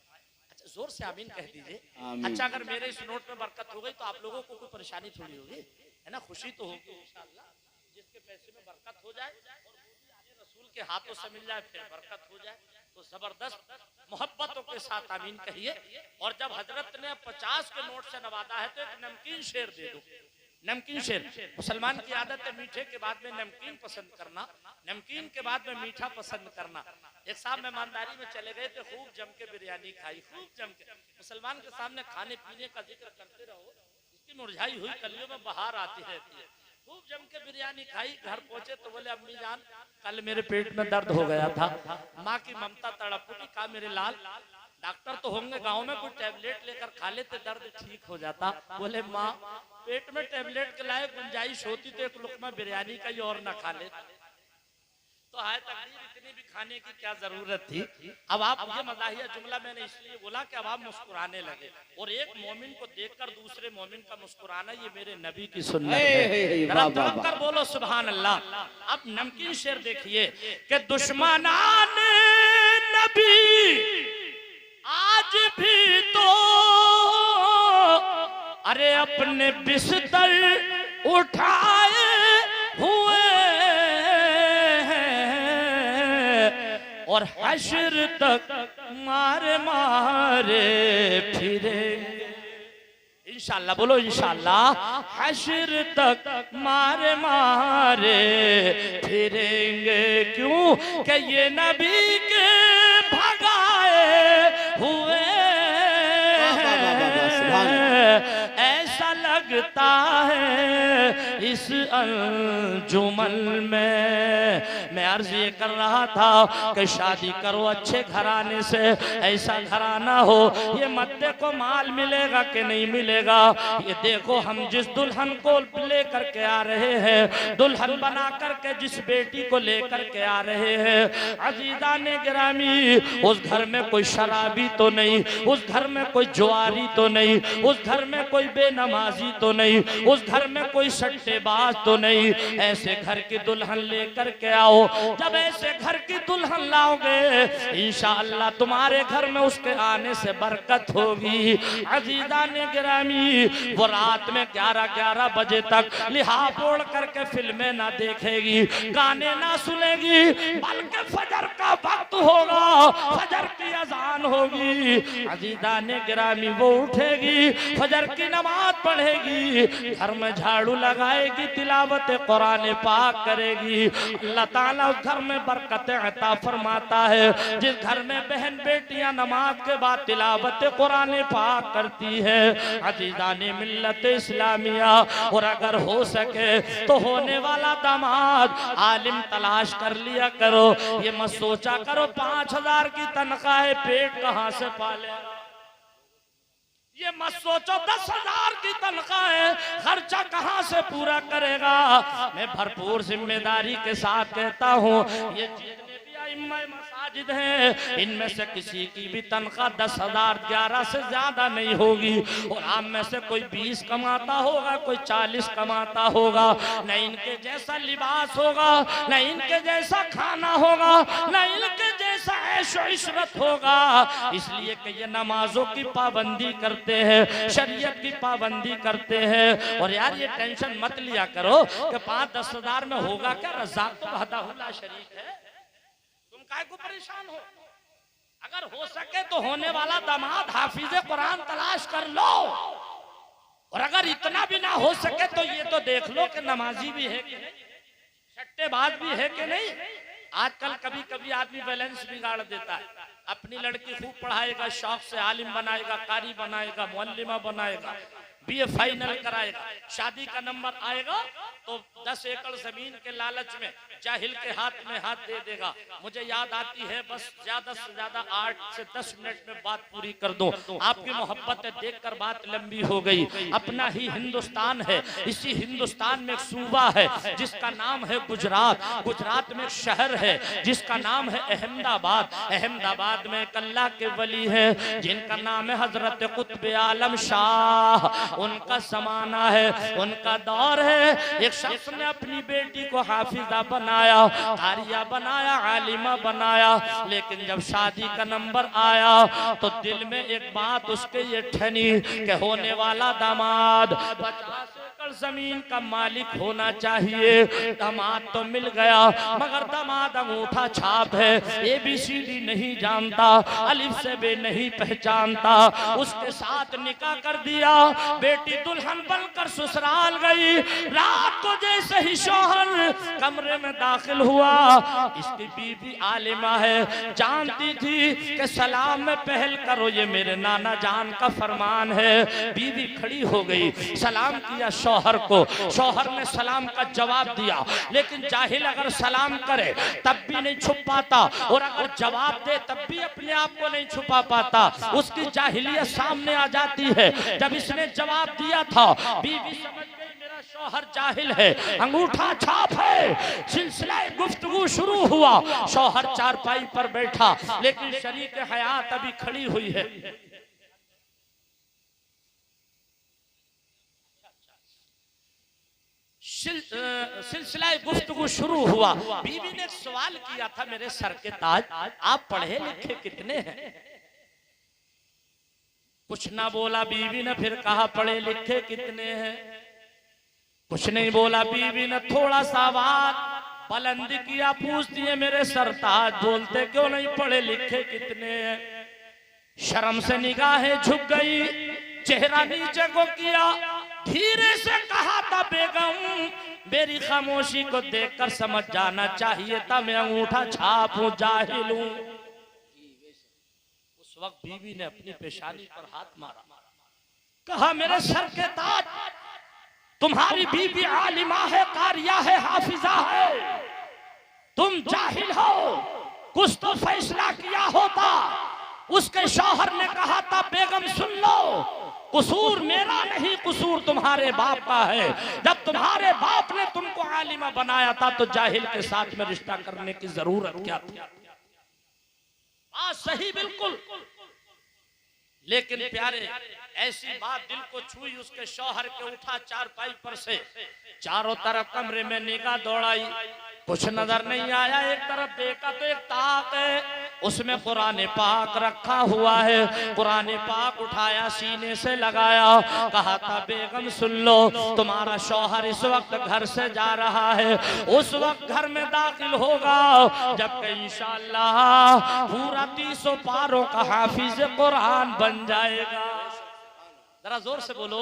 अच्छा जोर से आमीन कह दीजिए। अच्छा अगर मेरे इस नोट में बरकत हो गई तो आप लोगों को कोई परेशानी थोड़ी होगी, है ना, खुशी तो होगी इंशाअल्लाह। जिसके पैसे में बरकत हो जाए और आले रसूल के हाथों से मिल जाए फिर बरकत हो जाए तो जबरदस्त मोहब्बतों के साथ आमीन कहिए। और जब हजरत ने 50 के नोट से नवाजा है तो एक नमकीन शेर दे दो। नमकीन शेर, मुसलमान की आदत है मीठे के बाद में नमकीन पसंद करना, नमकीन के बाद में मीठा पसंद करना। एक साहब मेहमानदारी में चले गए थे, खूब जम के बिरयानी खाई, खूब जम के। मुसलमान के सामने खाने पीने का जिक्र करते रहो, इसकी मुरझाई हुई कलियों में बहार आती रहती है। खूब जम के बिरयानी खाई, घर पहुंचे तो बोले अम्मी जान कल मेरे पेट में दर्द हो गया था। माँ की ममता तड़प उठी, कहा मेरे लाल डॉक्टर तो होंगे गांव में, कोई टैबलेट लेकर खा लेते दर्द ठीक हो जाता। बोले माँ पेट में टैबलेट के लायक गुंजाइश होती तो एक लुकमा बिरयानी का ही और ना खा लेते। तो हाय तकदीर इतनी भी खाने की क्या जरूरत थी। अब आप ये मज़ाहिया जुमला मैंने इसलिए बोला कि अब आप मुस्कुराने लगे और एक मोमिन को देखकर दूसरे मोमिन का मुस्कुराना ये मेरे नबी की सुन्नत है। जरा तवक्कर बोलो सुभान अल्लाह। अब नमकीन शेर देखिए कि दुश्मनान नबी आज भी तो अरे अपने बिस्तर उठाए हुए हैं और हश्र तक मारे मारे फिरेंगे। इंशाअल्लाह बोलो इंशाअल्लाह। हश्र तक मारे मारे फिरेंगे क्यों कि ये नबी के भगाए हुए ऐसा लगता है इस अंजुमन में। मैं अर्ज ये कर रहा था कि शादी करो अच्छे घराने से, ऐसा घराना हो ये मत देखो माल मिलेगा कि नहीं मिलेगा, ये देखो हम जिस दुल्हन को लेकर के आ रहे हैं, दुल्हन बना करके जिस बेटी को लेकर के आ रहे हैं, अजीजा ने गिरामी उस घर में कोई शराबी तो नहीं, उस घर में कोई जुआरी तो नहीं, उस घर में कोई बेनमाजी तो नहीं, उस घर में कोई सट्टेबाज तो नहीं। ऐसे घर की दुल्हन लेकर के आओ। जब ऐसे घर की दुल्हन लाओगे, इंशाअल्लाह तुम्हारे घर में उसके आने से बरकत होगी। अजीजा ने गिरामी, वो रात में 11-11 बजे तक लिहाफ ओढ़ करके फिल्में ना देखेगी, गाने ना सुनेगी, बल्कि फजर का वक्त होगा, फजर की अजान होगी। अजीजा ने गिरामी, वो उठेगी, फजर की नमाज पढ़ेगी, घर में झाड़ू लगाएगी, तिलावत कुरान पाक करेगी। अल्लाह ताला उस घर में बरकत अता फरमाता है। जिस घर में बहन बेटियां नमाज के बाद तिलावत कुरान पाक करती है, अजीज़ाने मिल्लत इस्लामिया, और अगर हो सके तो होने वाला दामाद आलिम तलाश कर लिया करो। ये मत सोचा करो 5000 की तनख्वाह है, पेट कहां से पाले। ये मत सोचो 10,000 की तनख्वाह है, खर्चा कहां से पूरा करेगा। मैं भरपूर जिम्मेदारी के साथ कहता हूँ, ये जितने भी इमाम मसाजिद हैं, इनमें से किसी की भी तनख्वाह 10,000 11 से ज्यादा नहीं होगी। और आप में से कोई 20 कमाता होगा, कोई 40 कमाता होगा। न इनके जैसा लिबास होगा, न इनके जैसा खाना होगा, न इनके जैसा ऐशो इशरत होगा। इसलिए कि ये नमाजों की पाबंदी करते हैं, शरीयत की पाबंदी करते हैं। और यार ये टेंशन मत लिया करो कि 5-10 हजार में होगा क्या, रज़ाक तो वहदाहुल्ला शरीक है, तुम काहे को परेशान हो। अगर हो सके तो होने वाला दामाद हाफिज कुरान तलाश कर लो। और अगर इतना भी ना हो सके तो ये तो देख लो कि नमाजी भी है कि नहीं, सट्टेबाज भी है कि नहीं। आजकल कभी कभी आदमी बैलेंस बिगाड़ देता है, अपनी लड़की खूब पढ़ाएगा, शौक से आलिम बनाएगा, कारी बनाएगा, मुअल्लिमा बनाएगा, बीए फाइनल कराएगा, शादी का नंबर आएगा तो 10 एकड़ जमीन के लालच में जाहिल के हाथ में हाथ दे देगा। मुझे याद आती है, बस ज्यादा से ज्यादा 8 से 10 मिनट में बात पूरी कर दूं, आपकी मोहब्बत देखकर बात लंबी हो गई। अपना ही हिंदुस्तान है, इसी हिंदुस्तान में एक सूबा है जिसका नाम है गुजरात। गुजरात में एक शहर है जिसका नाम है अहमदाबाद। अहमदाबाद में एक अल्लाह के वली है जिनका नाम है हजरत कुतुब आलम शाह। उनका जमाना है, उनका दौर है। एक शख्स ने अपनी बेटी को हाफिजा बनाया, कारिया बनाया, आलिमा बनाया, लेकिन जब शादी का नंबर आया तो दिल में एक बात उसके ये ठनी कि होने वाला दामाद 50 एकड़ जमीन का मालिक होना चाहिए। दामाद तो मिल गया, मगर दामाद अंगूठा छाप है, ABCD नहीं जानता, अलिफ से बे नहीं पहचानता। उसके साथ निकाह कर दिया, बेटी दुल्हन बनकर ससुराल गई। रात को जैसे ही शौहर कमरे में दाखिल हुआ, इसकी बीवी आलिमा है, जानती थी कि सलाम में पहल करो, ये मेरे नाना जान का फरमान है। बीवी खड़ी हो गई, सलाम किया शौहर को, शौहर ने सलाम का जवाब दिया। लेकिन जाहिल अगर सलाम करे तब भी नहीं छुप पाता, और अगर जवाब दे तब भी अपने आप को नहीं छुपा पाता, उसकी जाहिलियत सामने आ जाती है। जब इसने जवाब दिया था, बीवी समझ गई मेरा शौहर जाहिल है, अंगूठा छाप है। सिलसिला गुफ्तगू शुरू हुआ। शौहर चारपाई पर बैठा, लेकिन शरीक हयात अभी खड़ी हुई है। सिलसिला गुफ्तगू शुरू हुआ। बीवी ने सवाल किया था, मेरे सर के ताज, आप पढ़े लिखे कितने हैं? कुछ ना बोला बीवी ने। फिर कहा पढ़े लिखे कितने हैं? कुछ नहीं बोला बीवी ने। थोड़ा सा आवाज बुलंद किया, पूछती है मेरे सरताज बोलते क्यों नहीं, पढ़े लिखे कितने हैं? शर्म से निगाहें झुक गई, चेहरा नीचे को किया, धीरे से कहा था बेगम मेरी खामोशी को देखकर समझ जाना चाहिए था मैं अंगूठा छाप हूं, जाहिल हूं। उस वक्त बीवी ने अपनी पेशानी पर हाथ मारा, कहा मेरे सर के ताज, तुम्हारी बीवी आलिमा है, कारिया है, हाफिजा है, तुम जाहिल हो, कुछ तो फैसला किया होता। उसके शौहर ने कहा था बेगम सुन लो, कसूर मेरा नहीं, कसूर तुम्हारे बाप का है। जब तुम्हारे बाप ने तुमको आलिमा बनाया था तो जाहिल के साथ में रिश्ता करने की जरूरत क्या थी? सही बिल्कुल। लेकिन प्यारे ऐसी बात दिल को छुई, उसके शौहर के उठा चारपाई पर से, चारों तरफ कमरे में निगाह दौड़ाई, कुछ नजर नहीं आया। एक तरफ देखा तो एक ताक है, उसमें कुरान पाक रखा हुआ है। कुरान पाक उठाया, सीने से लगाया, कहा था बेगम सुन लो, तुम्हारा शौहर इस वक्त घर से जा रहा है, उस वक्त घर में दाखिल होगा जबकि इंशाअल्लाह पूरा 300 पारों का हाफिज कुरान बन जाएगा। जरा जोर से बोलो।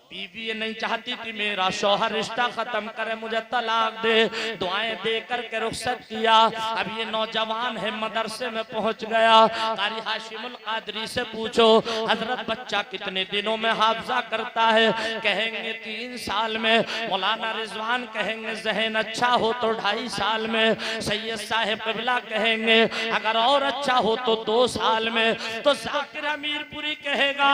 बीवी ये नहीं चाहती कि मेरा शौहर रिश्ता खत्म करे, मुझे तलाक दे। दुआएं दे करके रुखसत किया। अब ये नौजवान है, मदरसे में पहुंच गया। कारी हाशिमुल कादरी से पूछो हजरत बच्चा कितने दिनों में हाफजा करता है? कहेंगे 3 साल में। मौलाना रिजवान कहेंगे जहन अच्छा हो तो 2.5 साल में। सैयद साहिब क़िबला कहेंगे अगर और अच्छा हो तो 2 साल में। तो जाकिर अमीरपुरी कहेगा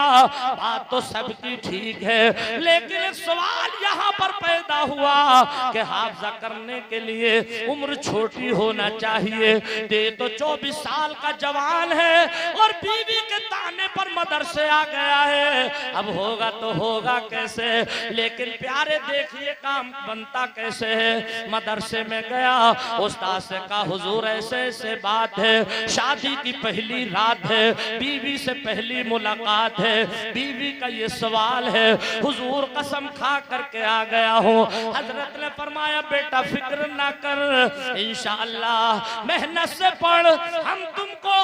बात तो सबकी ठीक है, लेकिन एक सवाल यहाँ पर पैदा हुआ कि हाफजा करने के लिए उम्र छोटी होना चाहिए। दे तो 24 साल का जवान है और बीवी के ताने पर मदरसे आ गया है। अब होगा तो होगा कैसे? लेकिन प्यारे देखिए काम बनता कैसे है। मदरसे में गया, उस्ताद से कहा हुजूर ऐसे ऐसे बात है, शादी की पहली रात है, बीवी से पहली मुलाकात है, बीवी का ये सवाल है, हुजूर कसम खा करके आ गया हूँ। हजरत ने फरमाया बेटा फिक्र ना कर, इंशाअल्लाह मेहनत से पढ़, हम तुमको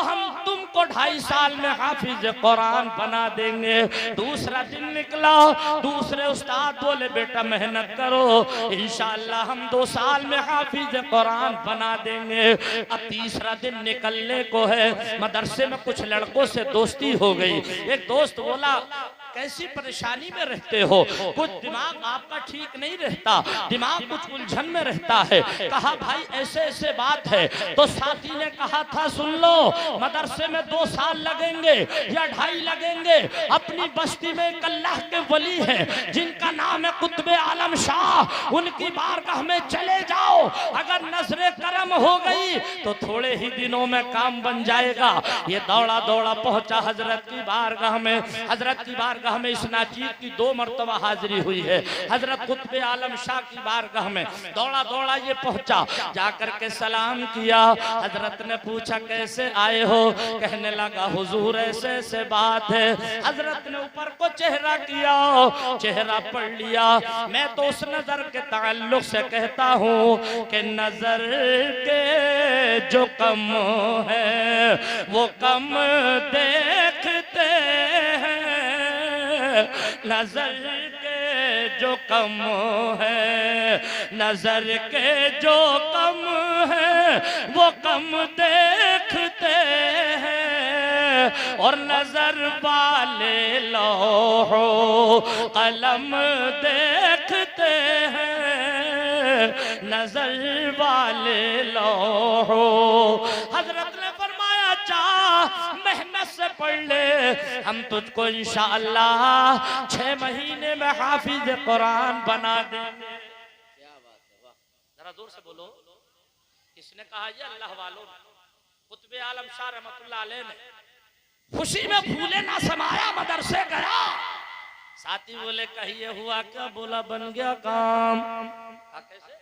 2.5 साल में हाफिज कुरान बना देंगे। दूसरा दिन निकला, दूसरे उस्ताद बोले बेटा मेहनत करो, इंशाअल्लाह हम 2 साल में हाफिज कुरान बना देंगे। अब तीसरा दिन निकलने को है, मदरसे में कुछ लड़कों से दोस्ती हो गई। एक दोस्त बोला कैसी परेशानी में रहते हो? कुछ दिमाग आपका ठीक नहीं रहता, दिमाग कुछ उलझन में रहता है। कहा भाई ऐसे ऐसे बात है। तो साथी ने कहा था सुन लो, मदरसे में 2 साल लगेंगे या 2.5 लगेंगे। अपनी बस्ती में एक अल्लाह के वली हैं जिनका नाम है कुतुब आलम शाह, उनकी बारगाह में चले जाओ, अगर नजरे करम हो गई तो थोड़े ही दिनों में काम बन जाएगा। ये दौड़ा दौड़ा पहुंचा हजरत की बारगाह में। हजरत की बारगाह में इस नाचीर की 2 मरतबा हाजिरी हुई है। हजरत कुतुब आलम शाह की बारगाह में दौड़ा दौड़ा ये पहुंचा, जाकर के सलाम किया। हजरत ने पूछा कैसे आए हो? कहने लगा हुजूर ऐसे ऐसे बात है। हजरत ने ऊपर को चेहरा किया, चेहरा पढ़ लिया। मैं तो उस नजर के ताल्लुक से कहता हूँ कि नजर के जो कम है वो कम देखते हैं, नजर के जो कम है, नजर के जो कम है वो कम देखते हैं, और नजर वाले लौहो कलम देखते हैं, नजर वाले लौहो। हजरत ने फरमाया जा मेहनत से पढ़ ले, हम तुझको इंशाअल्लाह 6 महीने में हाफिज कुरान बना देंगे। क्या बात है, वाह, जरा जोर से बोलो। किसने कहा? ये अल्लाह वालों ने। कुतुब आलम शाह रहमतुल्लाह अलैह ने खुशी में फूले ना समाया, मदरसे गया। साथी बोले कहिए हुआ क्या? बोला बन गया काम। कैसे?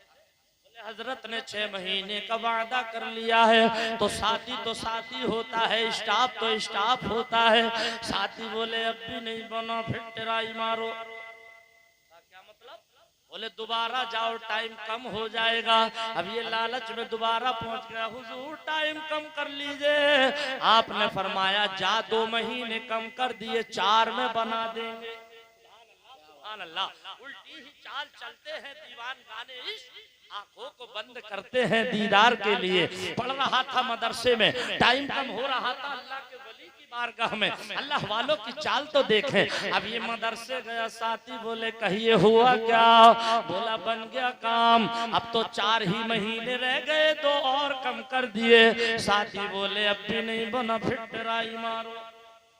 हजरत ने 6 महीने का वादा कर लिया है। तो साथी होता है, स्टाफ तो स्टाफ होता है। साथी बोले अब भी नहीं बना, फिर ट्राई मारो। क्या मतलब? बोले दोबारा जाओ, टाइम कम हो जाएगा। अब ये लालच में दोबारा पहुंच गया, हुजूर टाइम कम कर लीजिए। आपने फरमाया जा 2 महीने कम कर दिए, 4 में बना देंगे। सुभान अल्लाह, उल्टी ही चाल चलते हैं दीवान गाने इश्क, आंखों को बंद करते हैं दीदार के लिए। पढ़ रहा था मदरसे में, टाइम कम हो रहा था, अल्लाह के वली की बारगाह में। अल्लाह वालों की चाल तो देखें। अब ये मदरसे गया, साथी बोले कहिए हुआ क्या? बोला बन गया काम, अब तो 4 ही महीने रह गए, 2 और कम कर दिए। साथी बोले अब भी नहीं बना, फिर ट्राई मारो।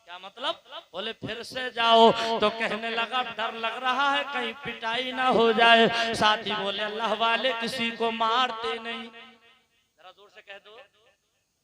क्या मतलब? बोले फिर से जाओ। तो कहने लगा डर लग रहा है कहीं पिटाई ना हो जाए। साथी बोले अल्लाह वाले किसी को मारते नहीं। जरा जोर से कह दो,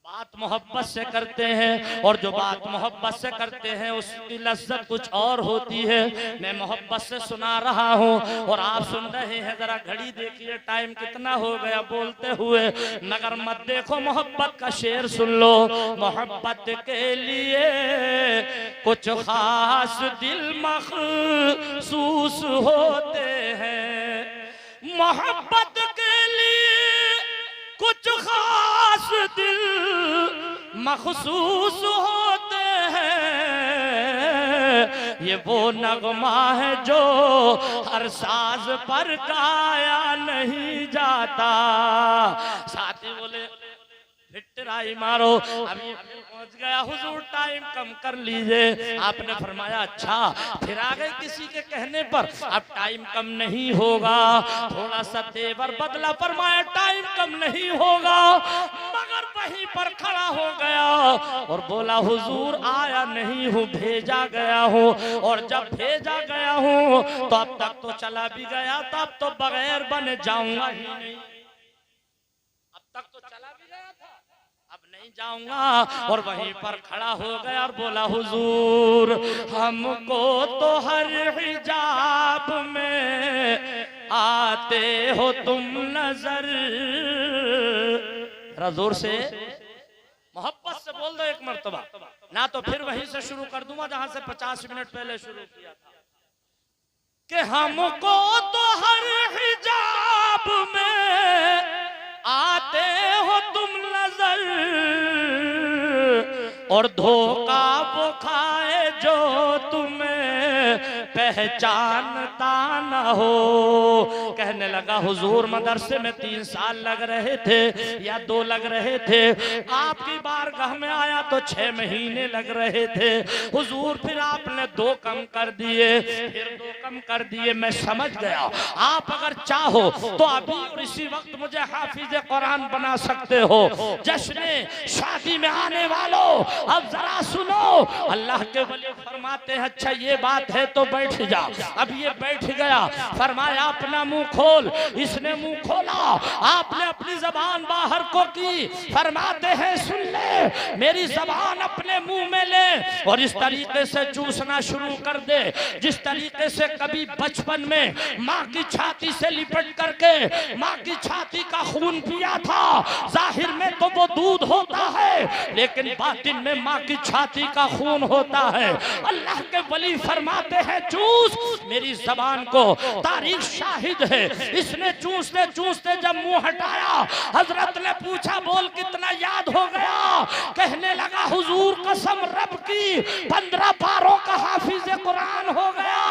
बात मोहब्बत से करते हैं और जो बात मोहब्बत से करते हैं उसकी लज्जत कुछ और होती है। मैं मोहब्बत से सुना रहा हूँ और आप सुन रहे हैं। जरा घड़ी देखिए, टाइम कितना हो गया बोलते हुए, मगर मत देखो, मोहब्बत का शेर सुन लो। मोहब्बत के लिए कुछ खास दिल मखसूस होते हैं। मोहब्बत के लिए कुछ खास दिल मखसूस होते हैं। ये वो नगमा है जो हर साज पर गाया नहीं जाता। साथी बोले फिटराई मारो, अभी पहुंच गया हुजूर, टाइम कम कर लीजिए। आपने फरमाया अच्छा, फिर आ गए किसी के कहने पर, अब टाइम कम नहीं होगा। थोड़ा सा तेवर बदला, फरमाया टाइम कम नहीं होगा, मगर वहीं पर खड़ा हो गया और बोला हुजूर आया नहीं हूँ, भेजा गया हूँ। और जब भेजा गया हूँ तो अब तक तो चला भी गया, तब तो बगैर बने जाऊंगा ही नहीं। अब तक तो चला भी गया था, अब नहीं जाऊंगा। और वहीं पर खड़ा हो गया और बोला हुजूर हमको तो हर हिजाब में आते हो तुम नजर। जरा जोर से मोहब्बत से बोल दो एक मर्तबा, ना तो फिर वहीं से शुरू कर दूंगा जहां से 50 मिनट पहले शुरू किया था। कि हमको तो हर हिजाब में आते हो तुम नजर, और धोखा वो खाए जो तुम्हें पहचानता न हो। कहने लगा हुजूर मदरसे में 3 साल लग रहे थे या 2 लग रहे थे, आपकी बारगाह में आया तो 6 महीने लग रहे थे हुजूर, फिर आपने 2 कम कर दिए, फिर 2 कम कर दिए। मैं समझ गया आप अगर चाहो तो अभी और इसी वक्त मुझे हाफिज कुरान बना सकते हो। जश्न शादी में आने वालों अब जरा सुनो, अल्लाह के वली फरमाते हैं अच्छा ये बात है तो बैठ जा। अब ये बैठ गया, फरमाया अपना मुंह खोल, इसने मुंह खोला, आपने अपनी जबान बाहर को की, फरमाते हैं सुन ले, मेरी जबान अपने मुंह में ले और इस तरीके से चूसना शुरू कर दे जिस तरीके से कभी बचपन में माँ की छाती से लिपट करके माँ की छाती का खून पिया था। जाहिर में तो वो दूध होता है लेकिन बातिन में माँ की छाती का खून होता है। अल्लाह के वली फरमाते हैं चूस, मेरी जबान को तारीख शाहिद है, इसने चूसते चूसते जब मुंह हटाया हजरत ने पूछा बोल कितना याद हो गया। कहने लगा हुजूर कसम रब की 15 पारों का हाफिज कुरान हो गया।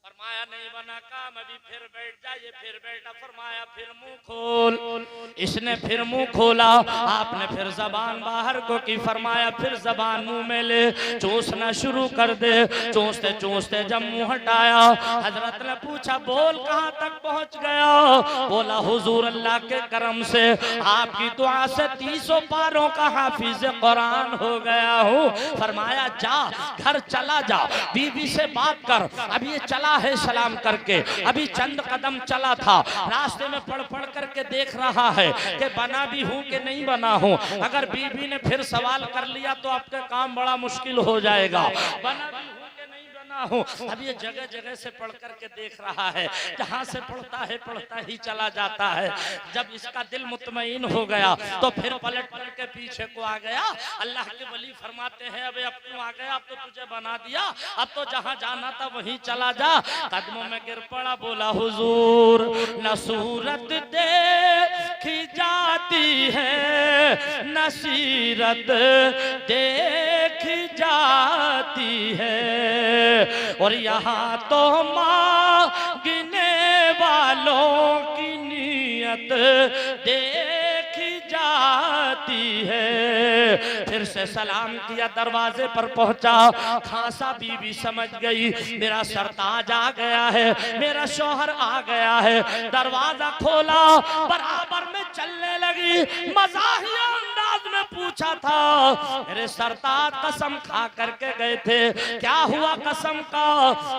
फरमाया नहीं बना काम, अभी फिर बैठ जाइए, फिर बैठा, फरमाया फिर मुंह खोल, इसने फिर मुंह खोला, आपने फिर जबान बाहर को की, फरमाया फिर जबान मुंह में ले, चूसना शुरू कर दे। चूसते चूसते जब मुंह हटाया हजरत ने पूछा बोल कहां तक पहुंच गया। बोला हुजूर अल्लाह के करम से आपकी दुआ से 300 पारों का हाफिज कुरान हो गया हूँ। फरमाया जा घर चला जा, बीवी से बात कर, अभी ये चला है सलाम करके, अभी चंद कदम चला था, रास्ते में पढ़ पढ़ करके देख रहा है कि बना भी हूं कि नहीं बना हूं। अगर बीबी ने फिर सवाल कर लिया तो आपका काम बड़ा मुश्किल हो जाएगा। बना भी हूं कि नहीं बना हूं, अब ये जगह जगह से पढ़ करके देख रहा है, जहां से पढ़ता ही चला जाता है। जब इसका दिल मुतमईन हो गया तो फिर पलट पलट के पीछे को आ गया। अल्लाह के वली फरमाते हैं अब तू आ गया, अब तो तुझे बना दिया, अब तो जहां जाना था वहीं चला जा। कदमों में गिर पड़ा, बोला हुजूर न सूरत देखी जाती है न सीरत देखी जाती है, और यहाँ तो मांगने वालों की नियत देखी जाती है। फिर से सलाम किया, दरवाजे पर पहुंचा, खासा बीवी समझ गई मेरा सरताज आ गया है, मेरा शौहर आ गया है। दरवाजा खोला, बराबर में चलने लगी, मज़ाहिया अंदाज में पूछा था मेरे सरताज कसम खा करके गए थे, क्या हुआ कसम का?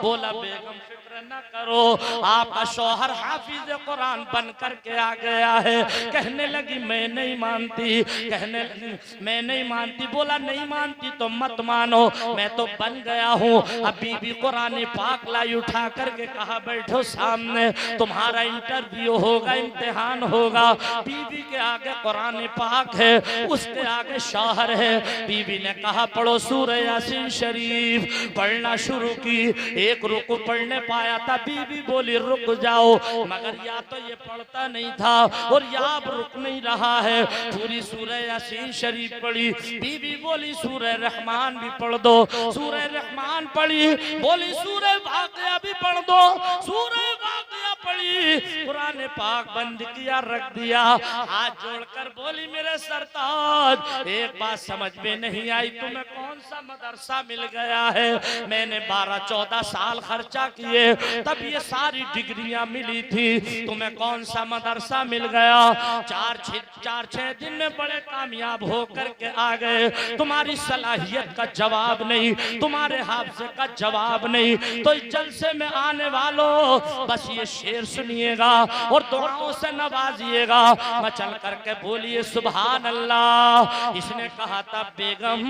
बोला बेगम फिक्र न करो, आपका शौहर हाफिज कुरान बन करके आ गया है। कहने लगी मैं नहीं मानती, कहने लगी मैं नहीं मानती। बोला नहीं मानती तो मत मानो, मैं तो बन गया हूँ। अब बीबी कुरान पाक लाई उठा करके कहा बैठो सामने, तुम्हारा इंटरव्यू होगा, इम्तिहान होगा। बीबी के आगे कुरान पाक है, उसके आगे शौहर है। बीबी ने कहा पढ़ो सूरह यासीन शरीफ, पढ़ना शुरू की। एक रुकू पढ़ने पाया था, बीबी बोली रुक जाओ, मगर या तो ये पढ़ता नहीं था और या अब रुक नहीं रहा है। पूरी सूरह यासीन शरीफ पढ़ी। बीबी बोली सूरह रहमान भी पढ़ दो, सूरह रहमान पढ़ी। बोली सूरह वाक़िया भी पढ़ दो, सूरह वाक़िया पढ़ी। कुरान पाक बंद किया, रख दिया। हाथ जोड़कर बोली मेरे सरताज एक बात समझ में नहीं आई, तुम्हें कौन सा मदरसा मिल गया है? मैंने 12-14 साल खर्चा किए तब ये सारी डिग्रियां मिली थी, तुम्हें कौन सा मदरसा मिल गया? 4-6 दिन में बड़े कामयाब हो करके आ गए। तुम्हारी सलाहियत का जवाब नहीं, तुम्हारे हाफजे का जवाब नहीं। तो इस जलसे में आने वालों बस ये शेर सुनिएगा और दुआओं से नवाजिएगा। मैं चल करके बोलिए सुभान अल्लाह। इसने कहा था बेगम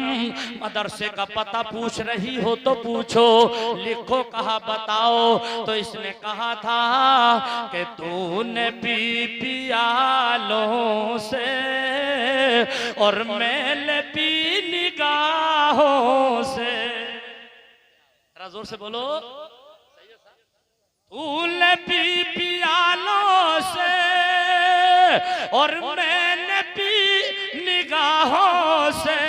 मदरसे का पता पूछ रही हो तो पूछो, लिखो कहा बताओ। तो इसने कहा था कि तूने पी पियालों से और मैंने पी निगाहों से। जरा जोर से बोलो। तूने पी पियालों से और मैंने पी निगाहों से,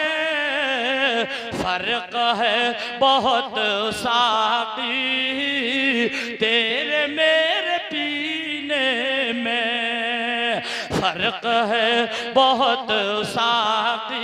फर्क है बहुत साकी तेरे मेरे पीने में, फर्क है बहुत साकी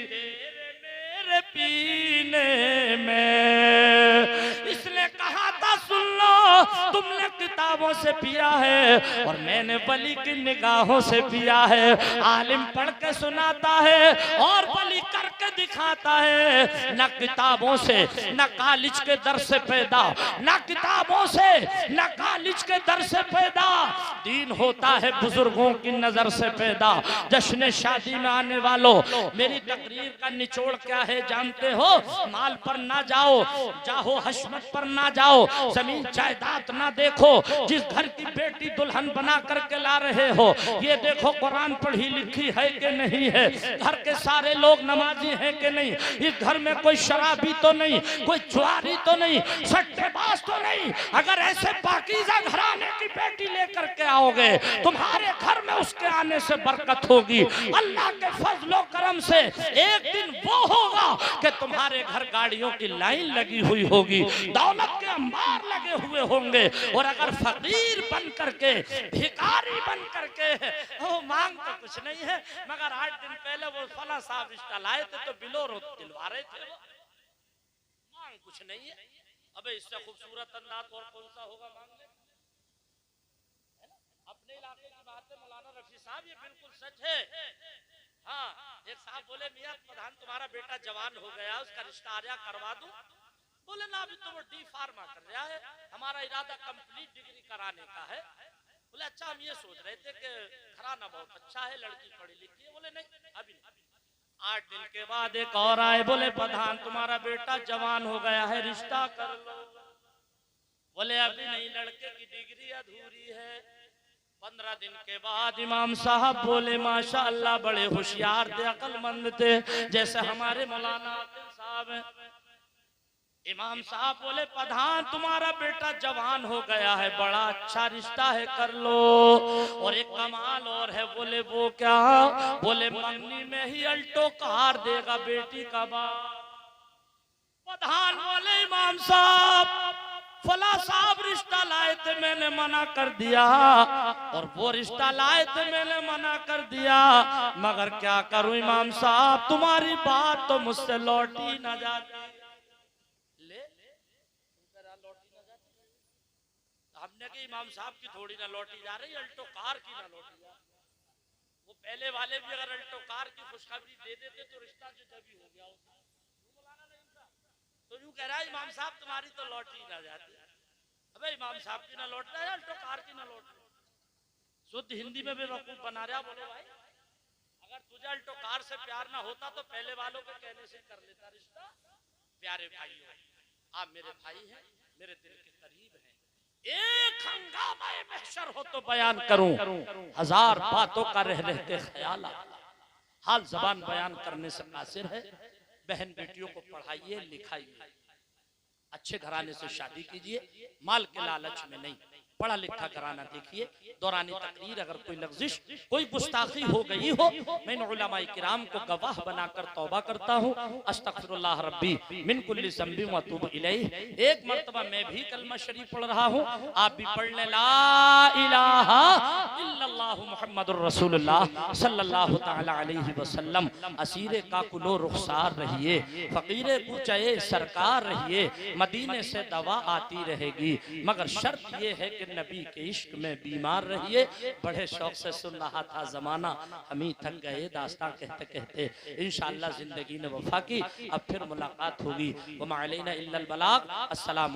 तेरे मेरे पीने में। इसने कहा था सुन लो, तुमने किताबों से पिया है और मैंने वली की निगाहों से पिया है। आलिम पढ़ के सुनाता है और वली करके दिखाता है। न किताबों से न कॉलेज के दर से पैदा, न किताबों से न कॉलेज के दर से पैदा, दीन होता है बुजुर्गों की नजर से पैदा। जश्न शादी में आने वालों, मेरी तकरीर का निचोड़ क्या है जानते हो? माल पर ना जाओ, जाहो हशमत पर ना जाओ, जमीन जायदाद ना देखो, जिस घर की बेटी दुल्हन बना करके ला रहे हो ये देखो कुरान पढ़ी लिखी है कि नहीं है, घर के सारे लोग नमाजी हैं कि नहीं, इस घर में कोई शराबी तो नहीं, कोई जुआरी तो नहीं, सट्टेबाज तो नहीं। अगर ऐसे पाकीज़ा घराने की बेटी लेकर के आओगे तुम्हारे घर में उसके आने से बरकत होगी। अल्लाह के फजलो करम से एक दिन वो होगा कि तुम्हारे घर गाड़ियों की लाइन लगी हुई होगी, दौलत के अंबार लगे हुए होंगे। और अगर फकीर बन करके, भिखारी बन करके, वो मांग तो कुछ नहीं है मगर 8 दिन पहले वो फला साहब रिश्ता लाए थे तो बिलो दिलवा रहे थे, वो मांग कुछ नहीं है। अबे इससे खूबसूरत अंदाज और कौन सा होगा मांग ले? अपने इलाके की बात है मौलाना रफी साहब, ये बिल्कुल सच है। हाँ, एक साहब बोले मियां प्रधान तुम्हारा बेटा जवान हो गया, उसका रिश्ता आर्या करवा दूं? बोले ना अभी तो वो डी फार्मा कर रहा है, हमारा इरादा कंप्लीट डिग्री कराने का है। बोले अच्छा हम ये सोच रहे थे कि घराना बहुत अच्छा है, लड़की पढ़ी लिखी है। बोले नहीं अभी नहीं। 8 दिन के बाद एक और आए, बोले प्रधान तुम्हारा बेटा जवान हो गया है, रिश्ता कर लो। बोले अभी नहीं, लड़के की डिग्री अधूरी है। 15 दिन के बाद इमाम साहब बोले माशाअल्लाह बड़े होशियार थे, अक्लमंद थे, जैसे हमारे मौलाना साहब हैं। इमाम साहब बोले प्रधान तुम्हारा बेटा जवान हो गया है, बड़ा अच्छा रिश्ता है, कर लो। और एक कमाल और है। बोले वो क्या? बोले मंगनी में ही अल्टो कार देगा बेटी का बाप। प्रधान बोले इमाम साहब फला साहब रिश्ता लाए थे मैंने मना कर दिया, और वो रिश्ता लाए थे मैंने मना कर दिया, मगर क्या करूं इमाम साहब तुम्हारी बात तो मुझसे लौटी ना जाती। हमने कि इमाम साहब की थोड़ी ना लौटी जा रही, अल्टो कार की ना लौटी जा। वो पहले वाले भी अगर अल्टो कार की खुशखबरी दे देते तो रिश्ता जो जभी हो गया होता। तो यूं कह रहा है इमाम साहब तुम्हारी तो लौटी ना जाती। अबे इमाम साहब की ना लौट रहा है, अल्टो कार की ना लौट रहा है। शुद्ध हिंदी में बेवकूफ बना रहा। बोलो भाई, अगर तुझे अल्टो कार से प्यार ना होता तो पहले वालों के कहने से कर लेता रिश्ता। प्यारे भाइयों, आप मेरे भाई हैं, मेरे दिल के करीब हैं। एक हंगामा महशर हो तो बयान करूं, हजार बातों का रह रहते ख्याल आता। हाल जबान बयान करने से कासिर है। बहन बेटियों को पढ़ाइए लिखाइए, अच्छे घराने से शादी कीजिए, माल के लालच में नहीं, पढ़ा लिखा घराना देखिए। दौरानी तकरीर अगर कोई लफ्जिश, कोई गुस्ताखी हो गई हो, मैं उलमाए किराम को गवाह बनाकर तौबा करता हूँ। अस्तगफिरुल्लाह रब्बी मिन कुल्ली ज़ंबी व अतूबु इलैह। एक मर्तबा मैं भी कलमा शरीफ पढ़ रहा हूँ, आप भी पढ़ लें ला इलाहा इल्लल्लाहु मुहम्मदुर रसूलुल्लाह सल्लल्लाहु तआला अलैहि वसल्लम। असीरे का कुलो रुखसार रहिए, फकीरे पूछे सरकार रहिए, मदीने से दवा आती रहेगी, मगर शर्त ये है कि नबी के इश्क में बीमार रहिए। बड़े शौक से सुन रहा था जमाना, हम ही थक गए दास्तां कहते कहते। इंशाअल्लाह जिंदगी ने वफा की, अब फिर मुलाकात होगी। वमा अलैना इल्लल बलाग। अस्सलाम।